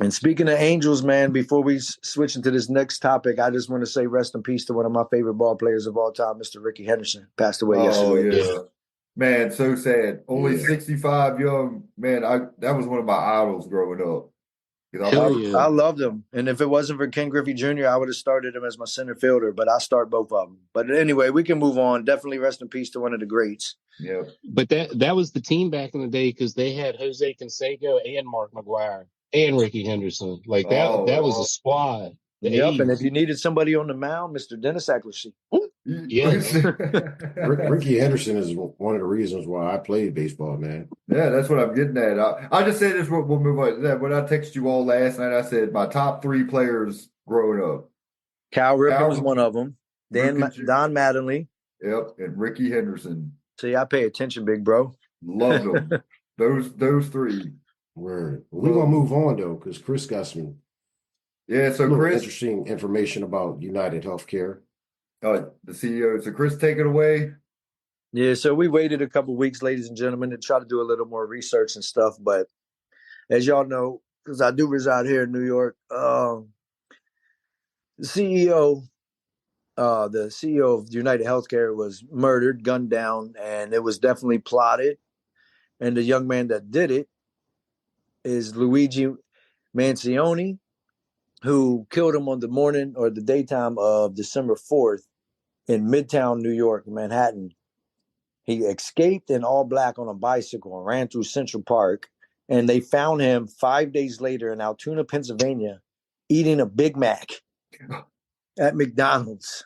And speaking of angels, man, before we switch into this next topic, I just want to say rest in peace to one of my favorite ball players of all time, Mr. Ricky Henderson. Passed away yesterday. Oh, yeah. Man, so sad. Only 65 young. Man, that was one of my idols growing up. I loved him. And if it wasn't for Ken Griffey Jr., I would have started him as my center fielder, but I start both of them. But anyway, we can move on. Definitely rest in peace to one of the greats. Yeah. But that was the team back in the day because they had Jose Canseco and Mark McGuire and Ricky Henderson. Like that was a squad. Yep, and if you needed somebody on the mound, Mr. Dennis Ecklesy. Yes. Ricky Henderson is one of the reasons why I played baseball, man. Yeah, that's what I'm getting at. I just said this. We'll move on. When I texted you all last night, I said my top 3 players growing up. Cal Ripken was one of them. Don Mattingly. Yep, and Ricky Henderson. See, I pay attention, big bro. Loved them. those 3. We're gonna move on though, because Chris got some Chris, interesting information about United Healthcare. The CEO. So Chris, take it away. Yeah, so we waited a couple of weeks, ladies and gentlemen, to try to do a little more research and stuff. But as y'all know, because I do reside here in New York, the CEO of United Healthcare was murdered, gunned down, and it was definitely plotted. And the young man that did it is Luigi Mansioni, who killed him on the morning or the daytime of December 4th in Midtown New York, Manhattan. He escaped in all black on a bicycle and ran through Central Park. And they found him 5 days later in Altoona, Pennsylvania, eating a Big Mac at McDonald's.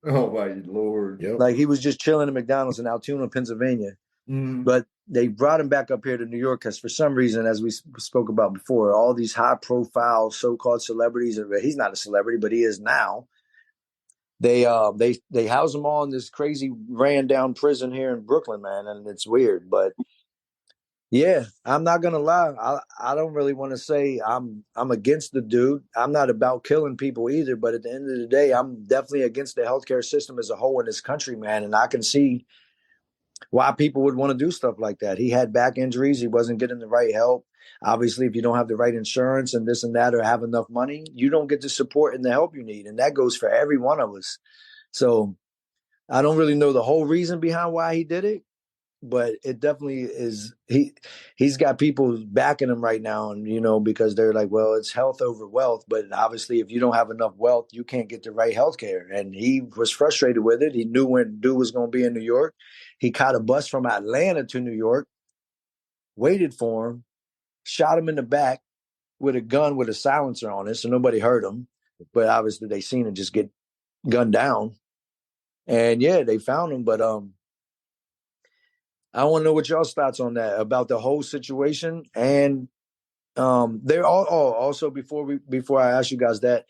Oh, my Lord. Yep. Like he was just chilling at McDonald's in Altoona, Pennsylvania. But they brought him back up here to New York because for some reason, as we spoke about before, all these high profile so-called celebrities, he's not a celebrity, but he is now. They house them all in this crazy ran down prison here in Brooklyn, man. And it's weird, but yeah, I'm not going to lie. I don't really want to say I'm against the dude. I'm not about killing people either. But at the end of the day, I'm definitely against the healthcare system as a whole in this country, man. And I can see why people would want to do stuff like that. He had back injuries. He wasn't getting the right help. Obviously, if you don't have the right insurance and this and that or have enough money, you don't get the support and the help you need. And that goes for every one of us. So I don't really know the whole reason behind why he did it, but it definitely is. He's got people backing him right now. And, because they're like, well, it's health over wealth. But obviously, if you don't have enough wealth, you can't get the right health care. And he was frustrated with it. He knew when dude was going to be in New York. He caught a bus from Atlanta to New York, waited for him, shot him in the back with a gun with a silencer on it. So nobody heard him. But obviously they seen him just get gunned down. And yeah, they found him. But I want to know what y'all's thoughts on that, about the whole situation. And they're all also before I ask you guys that,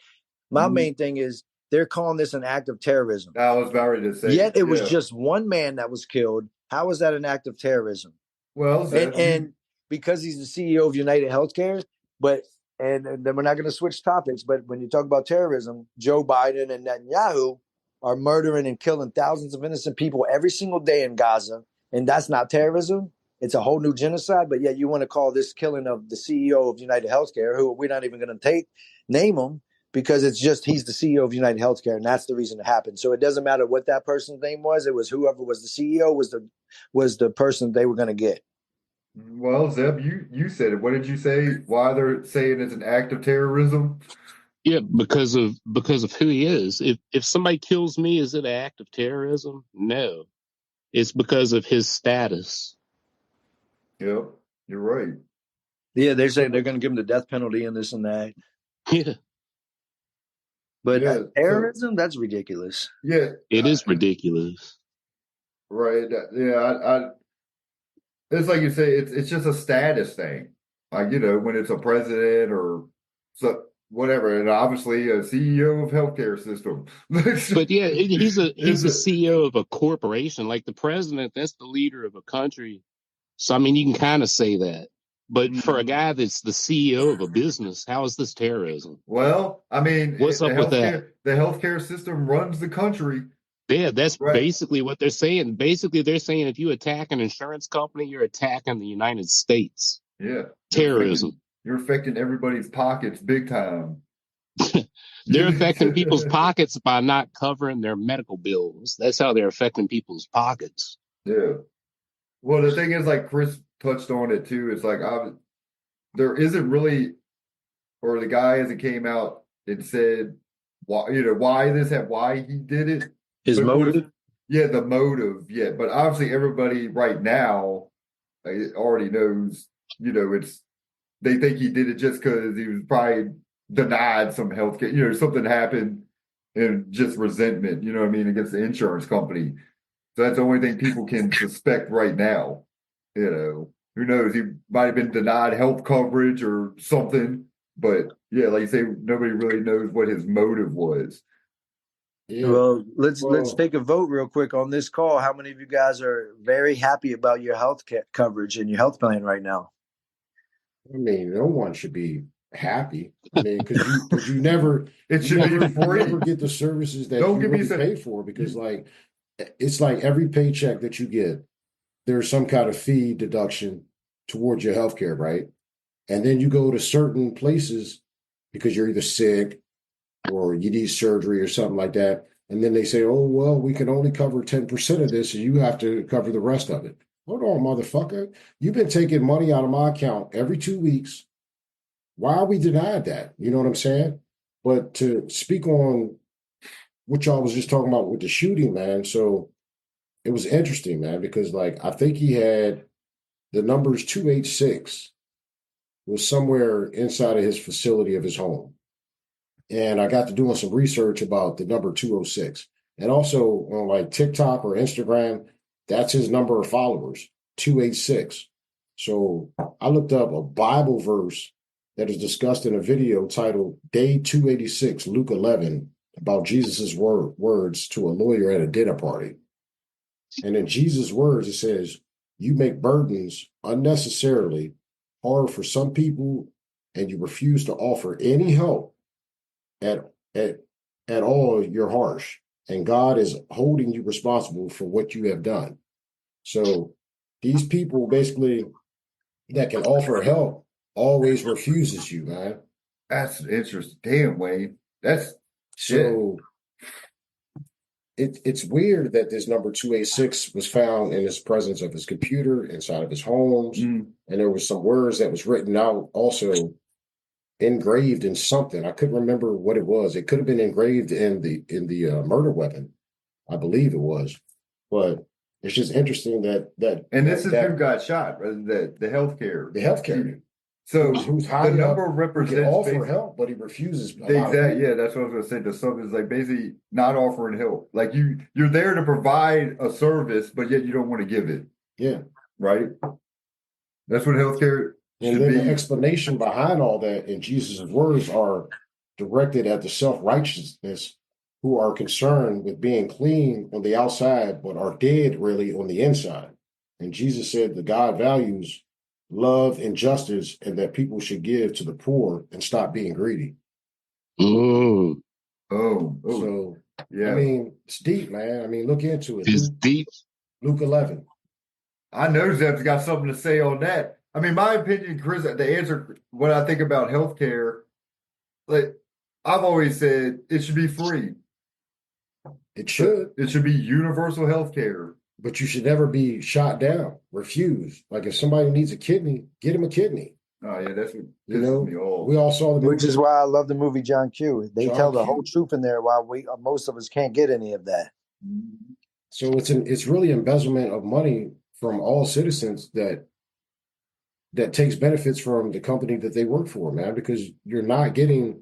my main thing is they're calling this an act of terrorism. I was about to say. Yet it was just one man that was killed. How is that an act of terrorism? Well, and because he's the CEO of United Healthcare, and then we're not going to switch topics, but when you talk about terrorism, Joe Biden and Netanyahu are murdering and killing thousands of innocent people every single day in Gaza, and that's not terrorism. It's a whole new genocide, but yet you want to call this killing of the CEO of United Healthcare, who we're not even going to name him, because it's just he's the CEO of United Healthcare, and that's the reason it happened. So it doesn't matter what that person's name was. It was whoever was the CEO was the person they were going to get. Well, Zeb, you said it. What did you say? Why they're saying it's an act of terrorism? Yeah, because of who he is. If somebody kills me, is it an act of terrorism? No, it's because of his status. Yep, you're right. Yeah, they're saying they're going to give him the death penalty and this and that. Yeah, but terrorism, that's ridiculous. Yeah, it is ridiculous. Right. Yeah, it's like you say, it's just a status thing. Like, when it's a president or whatever, and obviously a CEO of healthcare system. But yeah, he's a CEO of a corporation. Like the president, that's the leader of a country. So I mean, you can kind of say that. But for a guy that's the CEO of a business, how is this terrorism? Well, I mean, what's up with that? The healthcare system runs the country. Yeah, that's basically what they're saying. Basically, they're saying if you attack an insurance company, you're attacking the United States. Yeah. Terrorism. You're affecting everybody's pockets big time. They're affecting people's pockets by not covering their medical bills. That's how they're affecting people's pockets. Yeah. Well, the thing is, like Chris touched on it too. It's like there isn't really, or the guy hasn't came out and said why why he did it. His motive? Yeah, the motive. Yeah, but obviously everybody right now already knows. They think he did it just because he was probably denied some health care. Something happened and just resentment. You know what I mean, against the insurance company. So that's the only thing people can suspect right now. Who knows? He might have been denied health coverage or something. But yeah, like you say, nobody really knows what his motive was. Yeah. Well, let's take a vote real quick on this call. How many of you guys are very happy about your health coverage and your health plan right now? I mean, no one should be happy. I mean, because you never it should be free. You never get the services that you really pay for, because like it's like every paycheck that you get, there's some kind of fee deduction towards your health care, right? And then you go to certain places because you're either sick or you need surgery or something like that. And then they say, oh, well, we can only cover 10% of this, and you have to cover the rest of it. Hold on, motherfucker. You've been taking money out of my account every 2 weeks. Why are we denied that? You know what I'm saying? But to speak on what y'all was just talking about with the shooting, man. So it was interesting, man, because like I think he had the numbers 286 was somewhere inside of his facility of his home. And I got to doing some research about the number 206. And also on like TikTok or Instagram, that's his number of followers. 286. So I looked up a Bible verse that is discussed in a video titled Day 286, Luke 11, about Jesus' words to a lawyer at a dinner party. And in Jesus' words, it says, you make burdens unnecessarily hard for some people, and you refuse to offer any help at, at, at all. You're harsh, and God is holding you responsible for what you have done. So these people basically that can offer help always refuses you, man. That's interesting. Damn, Wayne. That's shit. So it's weird that this number 286 was found in his presence of his computer inside of his homes. And there was some words that was written out also engraved in something. I couldn't remember what it was. It could have been engraved in the murder weapon. I believe it was. But it's just interesting that and this is who got shot, the healthcare. The healthcare. So who's the number represents can offer help, but he refuses. Exactly. Yeah, that's what I was going to say. The sub is like basically not offering help. Like you're there to provide a service, but yet you don't want to give it. Yeah. Right. That's what healthcare should be. The explanation behind all that in Jesus' words are directed at the self-righteousness who are concerned with being clean on the outside, but are dead really on the inside. And Jesus said that God values love and justice, and that people should give to the poor and stop being greedy. Oh. So, yeah. I mean, it's deep, man. I mean, look into it. It's deep. Luke 11. I know Zeb's got something to say on that. I mean, my opinion, Chris, the answer, what I think about healthcare, like I've always said, it should be free. It should. It should be universal healthcare. But you should never be shot down, refused. Like if somebody needs a kidney, get him a kidney. Oh yeah, that's what pisses me off. We all saw the movie. Which is why I love the movie John Q. They tell the whole truth in there, while most of us can't get any of that. So it's really embezzlement of money from all citizens that takes benefits from the company that they work for, man, because you're not getting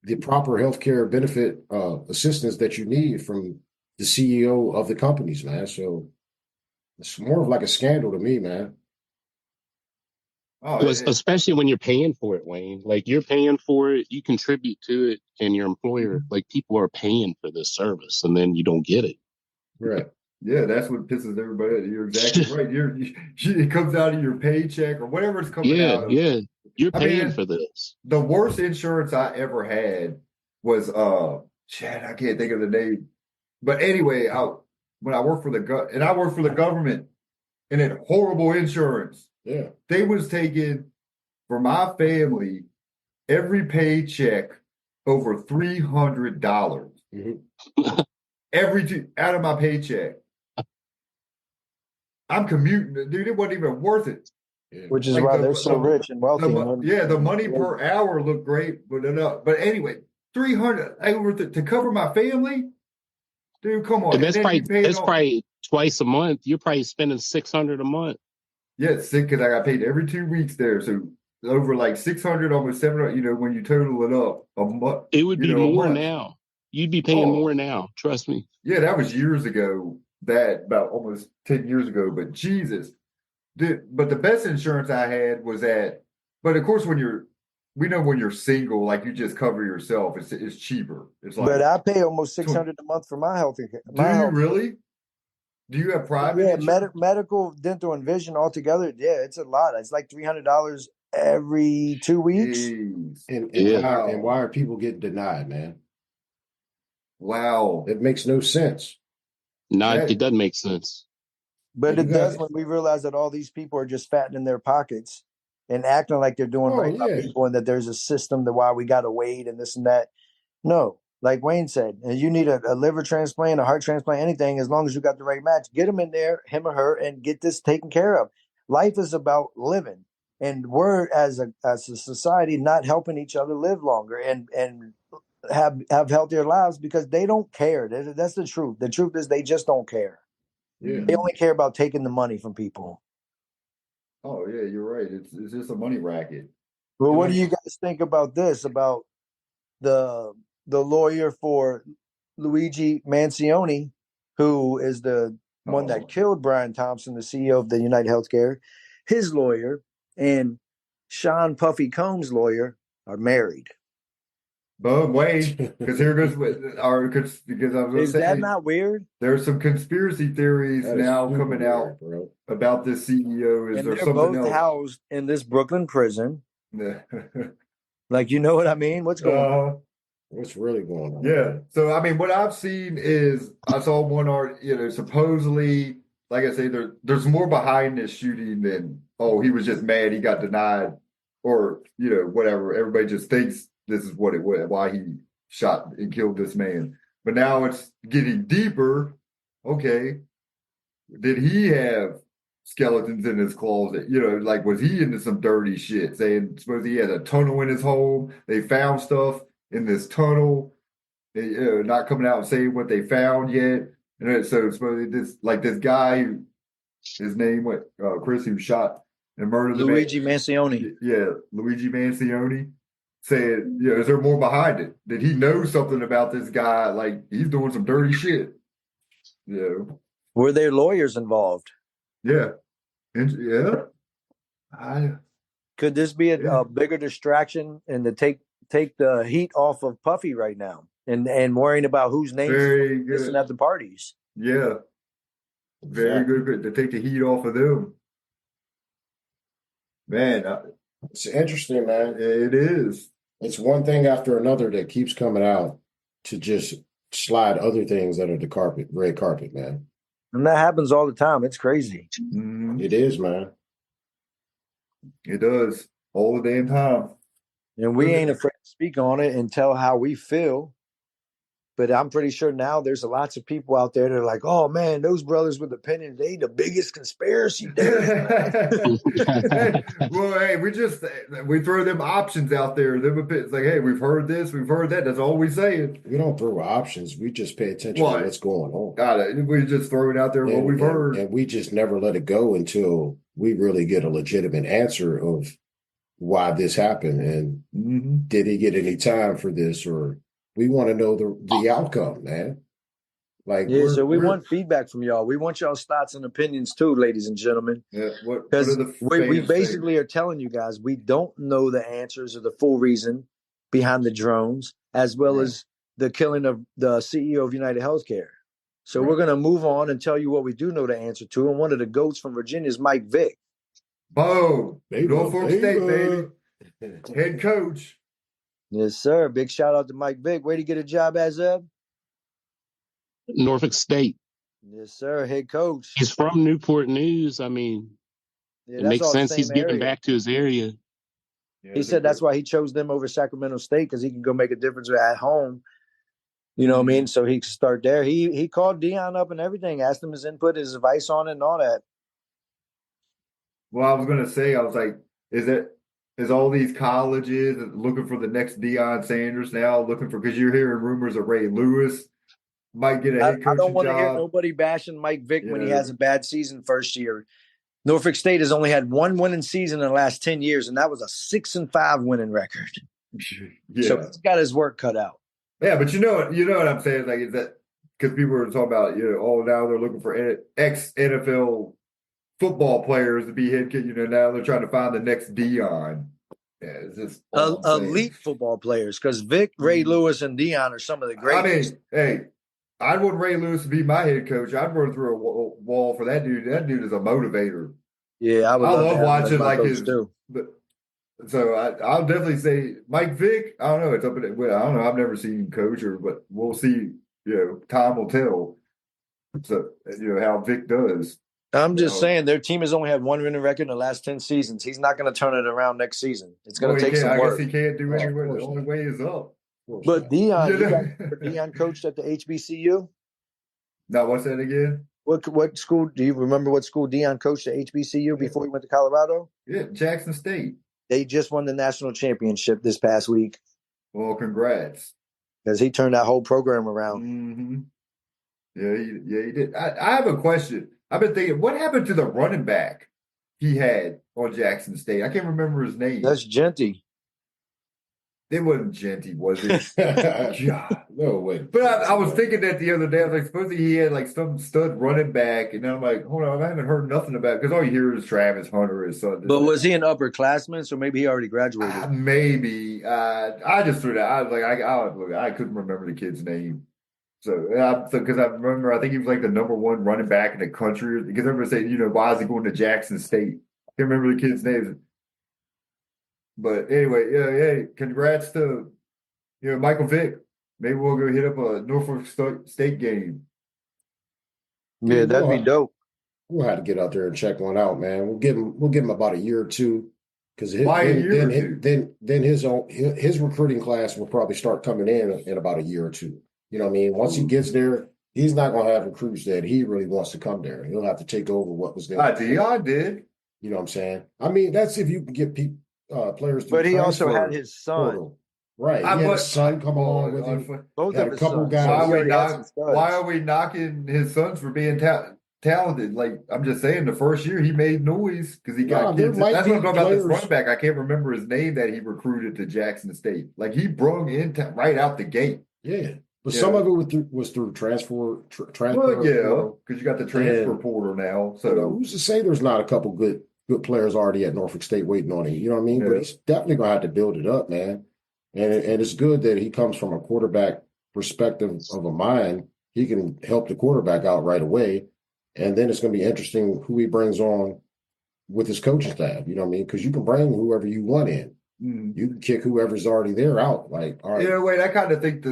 the proper healthcare benefit assistance that you need from the CEO of the companies, man. So it's more of like a scandal to me, man. Oh, especially when you're paying for it, Wayne. Like you're paying for it, you contribute to it, and your employer, like people are paying for this service, and then you don't get it. Right. Yeah, that's what pisses everybody off. You're exactly right. It comes out of your paycheck or whatever it's coming out of. Yeah, you're paying for this. The worst insurance I ever had was I can't think of the name. But anyway, when I worked for the government, and had horrible insurance. Yeah, they was taking for my family every paycheck over $300 out of my paycheck. I'm commuting, dude. It wasn't even worth it. Yeah. Which is why they're so rich and wealthy. The money per hour looked great, but anyway, $300 to cover my family. Dude, come on. And that's probably twice a month. You're probably spending $600 a month. Yeah, it's sick because I got paid every 2 weeks there. So over like 600, almost 700, when you total it up a month. It would be more now. You'd be paying more now. Trust me. Yeah, that was years ago. About almost 10 years ago. But Jesus. But the best insurance I had was but of course, when you're single, like you just cover yourself, it's cheaper. It's like, but I pay almost $600 a month for my health care. Do you really? Do you have private? Yeah, medical, dental, and vision altogether. Yeah, it's a lot. It's like $300 every 2 weeks. And why are people getting denied, man? Wow, it makes no sense. No, it doesn't make sense. But it does when we realize that all these people are just fattening their pockets and acting like they're doing right by people, and that there's a system to why we got to wait and this and that. No, like Wayne said, and you need a liver transplant, a heart transplant, anything, as long as you got the right match, get them in there, him or her, and get this taken care of. Life is about living, and we're as a society not helping each other live longer and have healthier lives because they don't care. That's the truth. The truth is they just don't care. Yeah. They only care about taking the money from people. Oh yeah, you're right. It's just a money racket. Well, what do you guys think about this? About the lawyer for Luigi Mansioni, who is the one that killed Brian Thompson, the CEO of the United Healthcare, his lawyer, and Sean Puffy Combs' lawyer are married. But wait, because here goes because I was going Is to that say not weird? there's some conspiracy theories That is now super coming weird, out bro. about this CEO. Is And there they're something both else? housed in this Brooklyn prison. Yeah. Like, you know what I mean? What's going on? What's really going on? Yeah. So I mean, what I've seen is I saw one art. Supposedly, like I say, there's more behind this shooting than he was just mad he got denied, or whatever. Everybody just thinks this is what it was, why he shot and killed this man. But now it's getting deeper. Okay, did he have skeletons in his closet? Like was he into some dirty shit? Saying suppose he had a tunnel in his home. They found stuff in this tunnel. They, not coming out and saying what they found yet. And so suppose this guy, his name Chris, who shot and murdered the man. Luigi Mansione. Yeah, Luigi Mansione. Said, is there more behind it? Did he know something about this guy? Like he's doing some dirty shit. Were there lawyers involved? Yeah. Yeah. Could this be a bigger distraction and to take the heat off of Puffy right now and worrying about whose names is missing at the parties? Yeah. Very good to take the heat off of them. Man, it's interesting, man. It is. It's one thing after another that keeps coming out to just slide other things under the red carpet, man. And that happens all the time. It's crazy. Mm-hmm. It is, man. It does all the damn time. And we ain't afraid to speak on it and tell how we feel. But I'm pretty sure now there's lots of people out there that are like, oh, man, those brothers with opinions, they the biggest conspiracy theorists. Well, hey, we throw them options out there. It's like, hey, we've heard this, we've heard that. That's all we say. We don't throw options. We just pay attention to what's going on. Got it. We just throw it out there what we've heard. And we just never let it go until we really get a legitimate answer of why this happened. And did he get any time for this? Or we want to know the outcome, man. So we want feedback from y'all. We want y'all's thoughts and opinions too, ladies and gentlemen. Yeah, because we basically are telling you guys we don't know the answers or the full reason behind the drones, as well as the killing of the CEO of United Healthcare. So we're going to move on and tell you what we do know the answer to. And one of the GOATs from Virginia is Mike Vick. Bo, Norfolk State, baby. Head coach. Yes, sir. Big shout out to Mike Vick. Where'd he get a job as of? Norfolk State. Yes, sir. Head coach. He's from Newport News. I mean, it makes sense. He's getting back to his area. Yeah, he said that's why he chose them over Sacramento State, because he can go make a difference at home. You know what I mean? So he could start there. He called Dion up and everything, asked him his input, his advice on it and all that. Well, I was going to say, I was like, is all these colleges looking for the next Deion Sanders now, because you're hearing rumors of Ray Lewis might get a head coaching job. I don't want to hear nobody bashing Mike Vick when he has a bad season first year. Norfolk State has only had one winning season in the last 10 years, and that was a 6-5 winning record. Yeah. So he's got his work cut out. Yeah, but you know what I'm saying? Like, is that because people are talking about, now they're looking for ex-NFL football players to be head coach. Now they're trying to find the next Deion. Yeah, it's just elite football players, because Vic, Ray Lewis, and Deion are some of the greatest. I mean, hey, I'd want Ray Lewis to be my head coach. I'd run through a wall for that dude. That dude is a motivator. Yeah, I love watching like his. So I'll definitely say Mike Vick. I don't know. It's up in. Well, I don't know. I've never seen him coach, but we'll see. Time will tell. So how Vick does. I'm just saying their team has only had one winning record in the last 10 seasons. He's not going to turn it around next season. It's going to take some work. I guess he can't do anywhere. The only way is up. But Deion coached at the HBCU. Now, what's that again? What school? Do you remember what school Deion coached at HBCU before he went to Colorado? Yeah, Jackson State. They just won the national championship this past week. Well, congrats. Because he turned that whole program around. Mm-hmm. Yeah, he did. I have a question. I've been thinking, what happened to the running back he had on Jackson State? I can't remember his name. That's Genty. It wasn't Genty, was it? God. No way. But I was thinking that the other day. I was like, supposedly he had like some stud running back, and then I'm like, hold on, I haven't heard nothing about it because all you hear is Travis Hunter, his son. But was he an upperclassman? So maybe he already graduated. Maybe. I just threw that. I was like, I couldn't remember the kid's name. So, because I remember, I think he was like the #1 running back in the country. Because everybody saying, why is he going to Jackson State? Can't remember the kid's name. But anyway, yeah, congrats to Michael Vick. Maybe we'll go hit up a Norfolk State game. Yeah, that'd be dope. We'll have to get out there and check one out, man. We'll give him about a year or two, because then his recruiting class will probably start coming in about a year or two. You know what I mean? Once he gets there, he's not going to have recruits that he really wants to come there. He'll have to take over what was there. I did. You know what I'm saying? I mean, that's if you can get players to. But he also had his son. Portal. Right. He had his son come along with him. Both Had of a his couple sons. guys. Why are we knocking his sons for being talented? Like, I'm just saying, the first year he made noise because he got kids. That's what I'm talking about. This running back, I can't remember his name that he recruited to Jackson State. Like, he brung in right out the gate. Yeah. But some of it was through transfer. Well, yeah, because you got the transfer portal now. So who's to say there's not a couple good players already at Norfolk State waiting on him? You know what I mean? Yeah. But he's definitely going to have to build it up, man. And it's good that he comes from a quarterback perspective of a mind. He can help the quarterback out right away. And then it's going to be interesting who he brings on with his coaching staff. You know what I mean? Because you can bring whoever you want in. Mm. You can kick whoever's already there out. Like, all right. Yeah, wait, I kind of think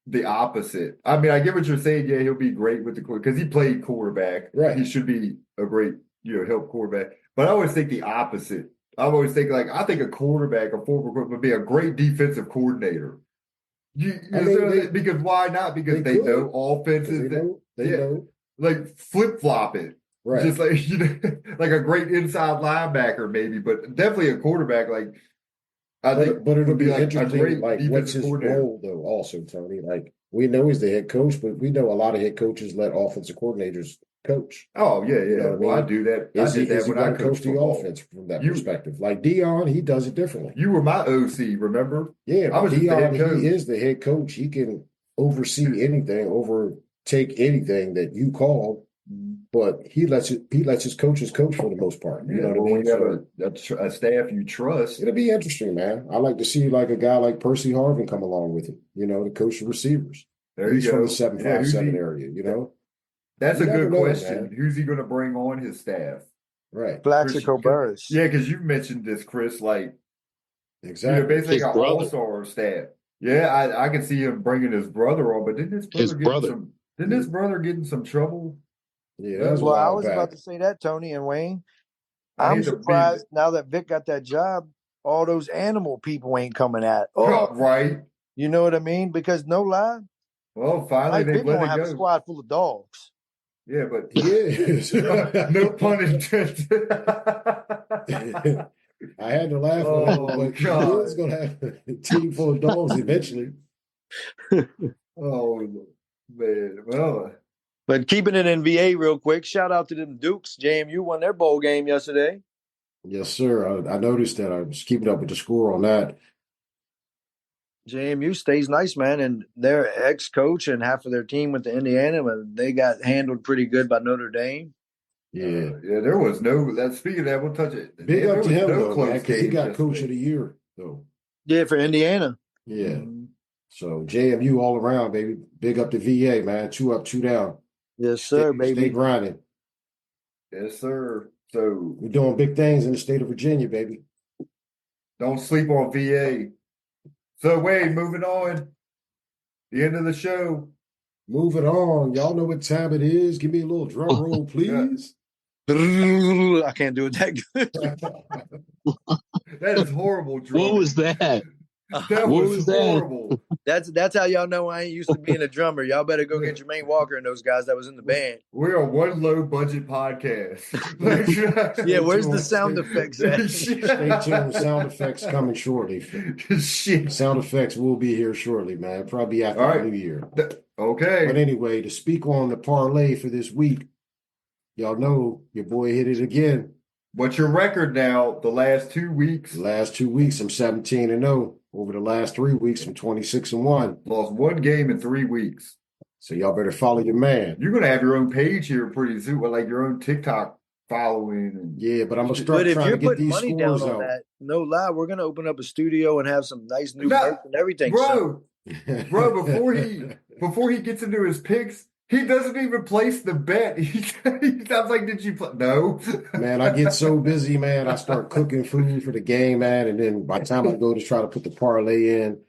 the opposite. I mean, I get what you're saying. Yeah, he'll be great with the quarterback because he played quarterback. Right. He should be a great, help quarterback. But I always think the opposite. I always think I think a quarterback, a former quarterback, would be a great defensive coordinator. Because why not? Because they know offenses. They know. Like flip-flop it. Right. Just like, like a great inside linebacker maybe, but definitely a quarterback. Like, but it'll be like interesting. Like, what's his role though? Also, Tony, like we know he's the head coach, but we know a lot of head coaches let offensive coordinators coach. Oh yeah. You know well, I do that. Is he when going to coach the offense from that perspective? Like Dion, he does it differently. You were my OC, remember? Yeah, I was Dion. He is the head coach. He can oversee anything, overtake anything that you call. But he lets his coaches coach for the most part. You know what I mean? When you have a staff you trust. It'll be interesting, man. I like to see like a guy like Percy Harvin come along with him, to coach the receivers. He's from the 757 area, That's a good question. Man. Who's he going to bring on his staff? Right. Plaxico Burris. Yeah, because you mentioned this, Chris, like exactly. Basically an all-star staff. Yeah, I can see him bringing his brother on, but didn't his brother get in some trouble? Yeah, well, I was about to say that, Tony and Wayne. I'm surprised now that Vic got that job, all those animal people ain't coming at. Oh, right. You know what I mean? Because no lie. Well, finally they let it have a squad full of dogs. Yeah, but he is. No pun intended. I had to laugh at him, but he is going to have a team full of dogs eventually. Oh, man. Well. But keeping it in VA real quick, shout out to them Dukes. JMU won their bowl game yesterday. Yes, sir. I noticed that. I was keeping up with the score on that. JMU stays nice, man, and their ex-coach and half of their team went to Indiana, but they got handled pretty good by Notre Dame. Yeah. There was no – speaking of that, we'll touch it. Big up to him, though, man, because he got Coach of the Year, though. Yeah, for Indiana. Yeah. Mm-hmm. So, JMU all around, baby. Big up to VA, man. 2 up, 2 down. Yes, sir, baby. Stay grinding. Yes, sir. So we're doing big things in the state of Virginia, baby. Don't sleep on VA. So, Wade, moving on. The end of the show. Moving on. Y'all know what time it is. Give me a little drum roll, please. I can't do it that good. That is horrible, drum. What was that? That was horrible. That's how y'all know I ain't used to being a drummer. Y'all better go get Jermaine Walker and those guys that was in the band. We're one low budget podcast. Yeah, where's the sound effects at? Stay tuned. Sound effects coming shortly. Shit. Sound effects will be here shortly, man. Probably after the New Year. Okay. But anyway, to speak on the parlay for this week, y'all know your boy hit it again. What's your record now? The last 2 weeks? The last 2 weeks, I'm 17-0. Over the last 3 weeks, I'm 26-1. Lost one game in 3 weeks. So y'all better follow your man. You're gonna have your own page here pretty soon, with like your own TikTok following. And Yeah, but I'm gonna But start if trying you're to get putting these money down scores on out. that, no lie, we're gonna open up a studio and have some nice new No, merch and everything. bro, before he gets into his picks, he doesn't even place the bet. He sounds like, did you play? No. Man, I get so busy, man. I start cooking food for the game, man. And then by the time I go to try to put the parlay in,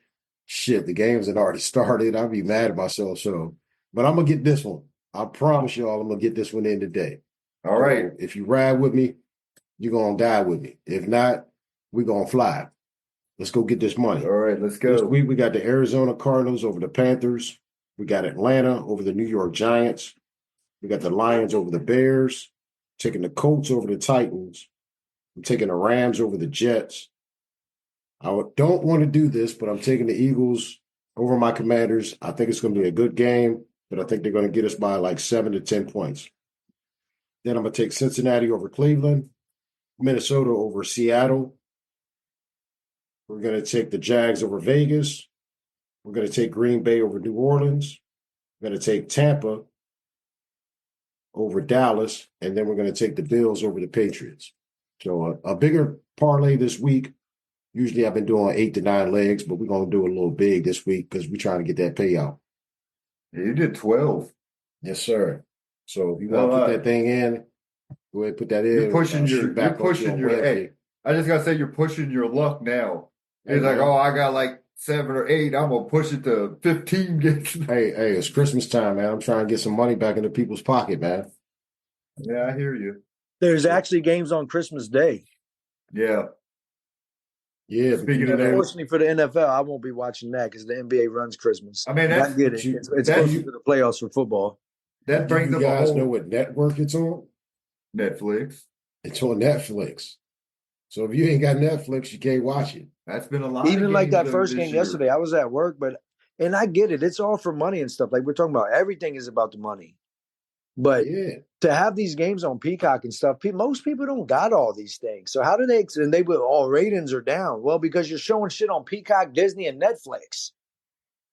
shit, the games had already started. I'd be mad at myself. So, but I'm going to get this one. I promise y'all I'm going to get this one in today. All right. So if you ride with me, you're going to die with me. If not, we're going to fly. Let's go get this money. All right, let's go. This week we got the Arizona Cardinals over the Panthers. We got Atlanta over the New York Giants. We got the Lions over the Bears. Taking the Colts over the Titans. I'm taking the Rams over the Jets. I don't want to do this, but I'm taking the Eagles over my Commanders. I think it's going to be a good game, but I think they're going to get us by like 7 to 10 points. Then I'm going to take Cincinnati over Cleveland, Minnesota over Seattle. We're going to take the Jags over Vegas. We're going to take Green Bay over New Orleans. We're going to take Tampa over Dallas, and then we're going to take the Bills over the Patriots. So a bigger parlay this week. Usually I've been doing 8 to 9 legs, but we're going to do a little big this week because we're trying to get that payout. Yeah, you did 12. Yes, sir. So if you want to put that thing in, go ahead and put that in. You're pushing your hey, I just gotta say you're pushing your luck now. It's like, oh, I got like 7 or 8. I'm gonna push it to 15 games. Hey, it's Christmas time, man. I'm trying to get some money back into people's pocket, man. Yeah, I hear you. There's actually games on Christmas Day. Yeah. Yeah. Speaking of that, unfortunately for the NFL, I won't be watching that because the NBA runs Christmas. I mean, I get it. It's closer to the playoffs for football. That brings up you guys know what network it's on? Netflix. It's on Netflix. So if you ain't got Netflix, you can't watch it. That's been a lot. Even like that first game yesterday, I was at work, and I get it. It's all for money and stuff. Like we're talking about, everything is about the money. But to have these games on Peacock and stuff, most people don't got all these things. So how do they? And they will all ratings are down. Well, because you're showing shit on Peacock, Disney, and Netflix.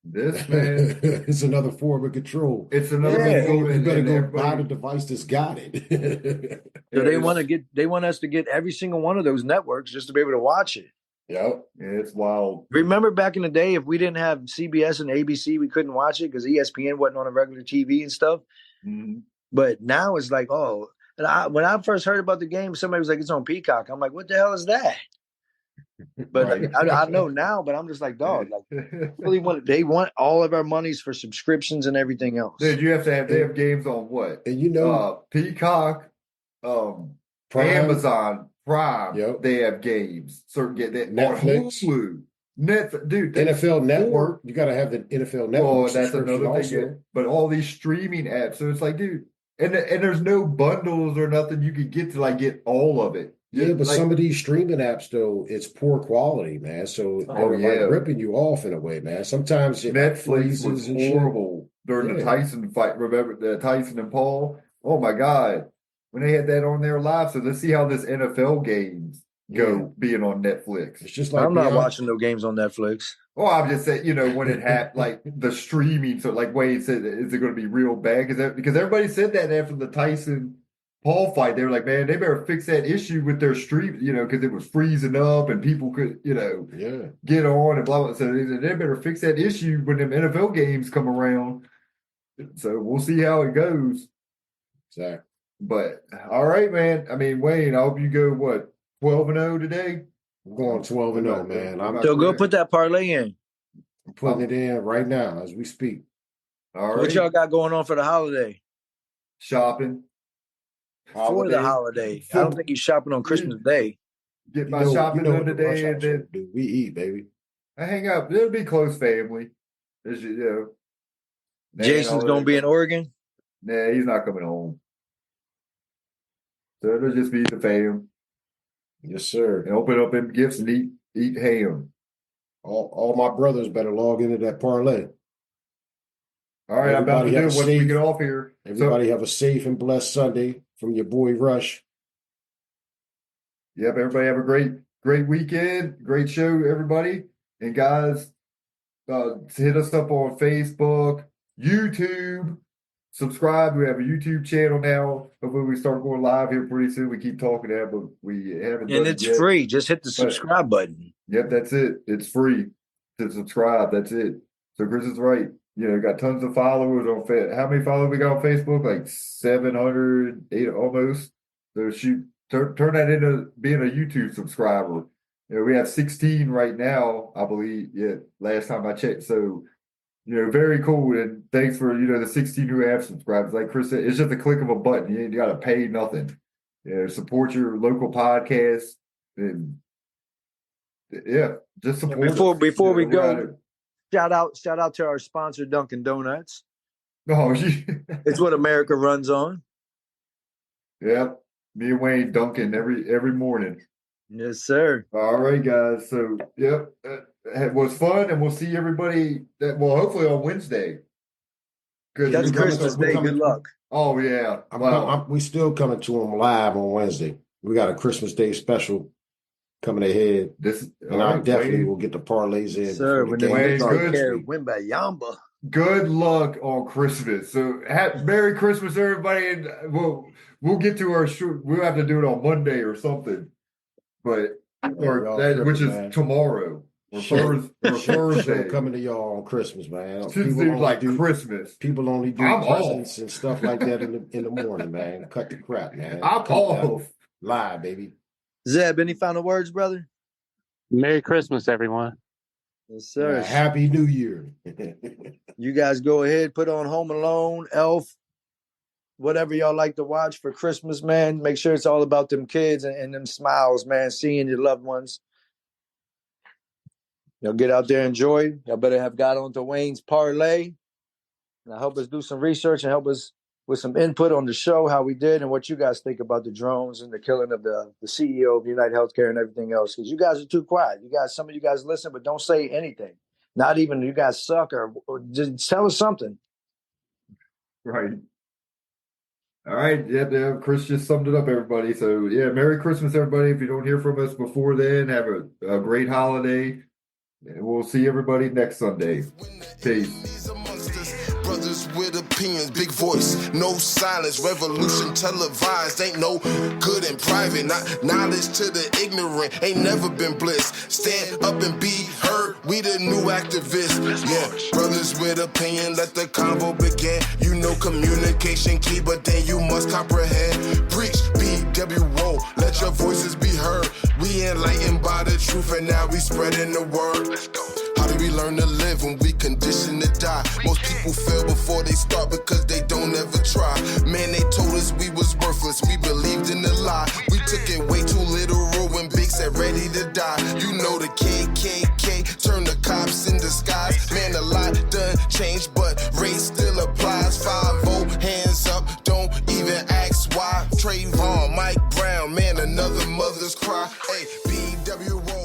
This man, it's another form of control. It's another control. You better go buy the device that's got it. So they want us to get every single one of those networks just to be able to watch it. Yep. Yeah, it's wild. Remember back in the day, if we didn't have CBS and ABC, we couldn't watch it because ESPN wasn't on a regular TV and stuff. Mm-hmm. But now it's like, oh, and when I first heard about the game, somebody was like, it's on Peacock. I'm like, what the hell is that? But right. I know now, but I'm just like, dog, like really they want all of our monies for subscriptions and everything else. Dude, you have to have, they have games on what? And you know, Peacock, Prime. Amazon Prime, yep. They have games. Certain Netflix. Hulu. Dude, NFL Network. You got to have the NFL Network. Oh, that's another thing. But all these streaming apps, so it's like, dude, and there's no bundles or nothing you can get to like get all of it. Yeah, but some of these streaming apps, though, it's poor quality, man. So they're like ripping you off in a way, man. Sometimes Netflix was horrible during the Tyson fight. Remember the Tyson and Paul? Oh my God, when they had that on there live. So let's see how this NFL games go being on Netflix. It's just like I'm not watching no games on Netflix. Oh, I'm just saying, when it happened, like the streaming. So, like Wade said, is it going to be real bad? Because everybody said that after the Tyson Paul fight, they were like, man, they better fix that issue with their stream, because it was freezing up and people could, get on and blah blah. So they better fix that issue when them NFL games come around. So we'll see how it goes. Exactly. But all right, man. I mean, Wayne, I hope you go 12-0 today. I'm going 12-0, man. So go put that parlay in. I'm putting it in right now as we speak. All right. What y'all got going on for the holiday? Shopping. For the holiday. I don't think he's shopping on Christmas Day. Get my shopping done today, and then we eat, baby. I hang out. It'll be close family. Jason's gonna be in Oregon. Nah, he's not coming home. So it'll just be the fam. Yes, sir. And open up them gifts and eat ham. All my brothers better log into that parlay. All right, I'm about to do it once we get off here. Everybody have a safe and blessed Sunday from your boy Rush. Yep, everybody have a great weekend. Great show, everybody. And guys, hit us up on Facebook, YouTube. Subscribe. We have a YouTube channel now. Hopefully we start going live here pretty soon. We keep talking that, but we haven't done And it it's yet. free. Just hit the subscribe button. Yep, that's it. It's free to subscribe. That's it. So Chris is right. Got tons of followers on how many followers we got on Facebook? Like 700, almost. So turn that into being a YouTube subscriber. We have 16 right now, I believe. Yeah, last time I checked. So, very cool. And thanks for, the 16 who have subscribed. Like Chris said, it's just a click of a button. You ain't got to pay nothing. Support your local podcast. And yeah, just support. Before we go, shout out to our sponsor, Dunkin' Donuts. Oh, it's what America runs on. Yep. Me and Wayne Dunkin' every morning. Yes, sir. All right, guys. So, yep, it was fun, and we'll see everybody hopefully on Wednesday. That's Christmas Day. Good luck. Oh, yeah. We still coming to them live on Wednesday. We got a Christmas Day special coming ahead. I definitely will get the parlays in. Sir, when the Wayne, win by Yamba. Good luck on Christmas. So, Merry Christmas, everybody, and we'll get to our shoot. We'll have to do it on Monday or something. Which is tomorrow or Thursday. Coming to y'all on Christmas, man. Christmas. People only do presents and stuff like that in the morning, man. Cut the crap, man. I'm off. Live, baby. Zeb, any final words, brother? Merry Christmas, everyone. Yes, sir. Happy New Year. You guys go ahead, put on Home Alone, Elf, whatever y'all like to watch for Christmas, man. Make sure it's all about them kids and them smiles, man, seeing your loved ones. Y'all get out there and enjoy. Y'all better have got onto Wayne's parlay. And help us do some research and help us with some input on the show, how we did, and what you guys think about the drones and the killing of the CEO of United Healthcare and everything else. Because you guys are too quiet. Some of you guys listen, but don't say anything. Not even you guys suck or just tell us something. Right. All right. Yeah, Chris just summed it up, everybody. So, yeah, Merry Christmas, everybody. If you don't hear from us before then, have a great holiday. And we'll see everybody next Sunday. Peace. Brothers with opinions, big voice, no silence, revolution televised, ain't no good in private, not knowledge to the ignorant, ain't never been bliss, stand up and be heard, we the new activists, yeah, brothers with opinion, let the convo begin, communication key, but then you must comprehend, preach, B.W.O, let your voices be heard, we enlightened by the truth, and now we spreading the word, let's go. How do we learn to live when we conditioned to die? Most people fail before they start because they don't ever try. Man, they told us we was worthless. We believed in the lie. We took it way too literal when Big said ready to die. The KKK turned the cops in disguise. Man, a lot done changed, but race still applies. 5-0, hands up, don't even ask why. Trayvon, Mike Brown, man, another mother's cry. Hey, B.W.O.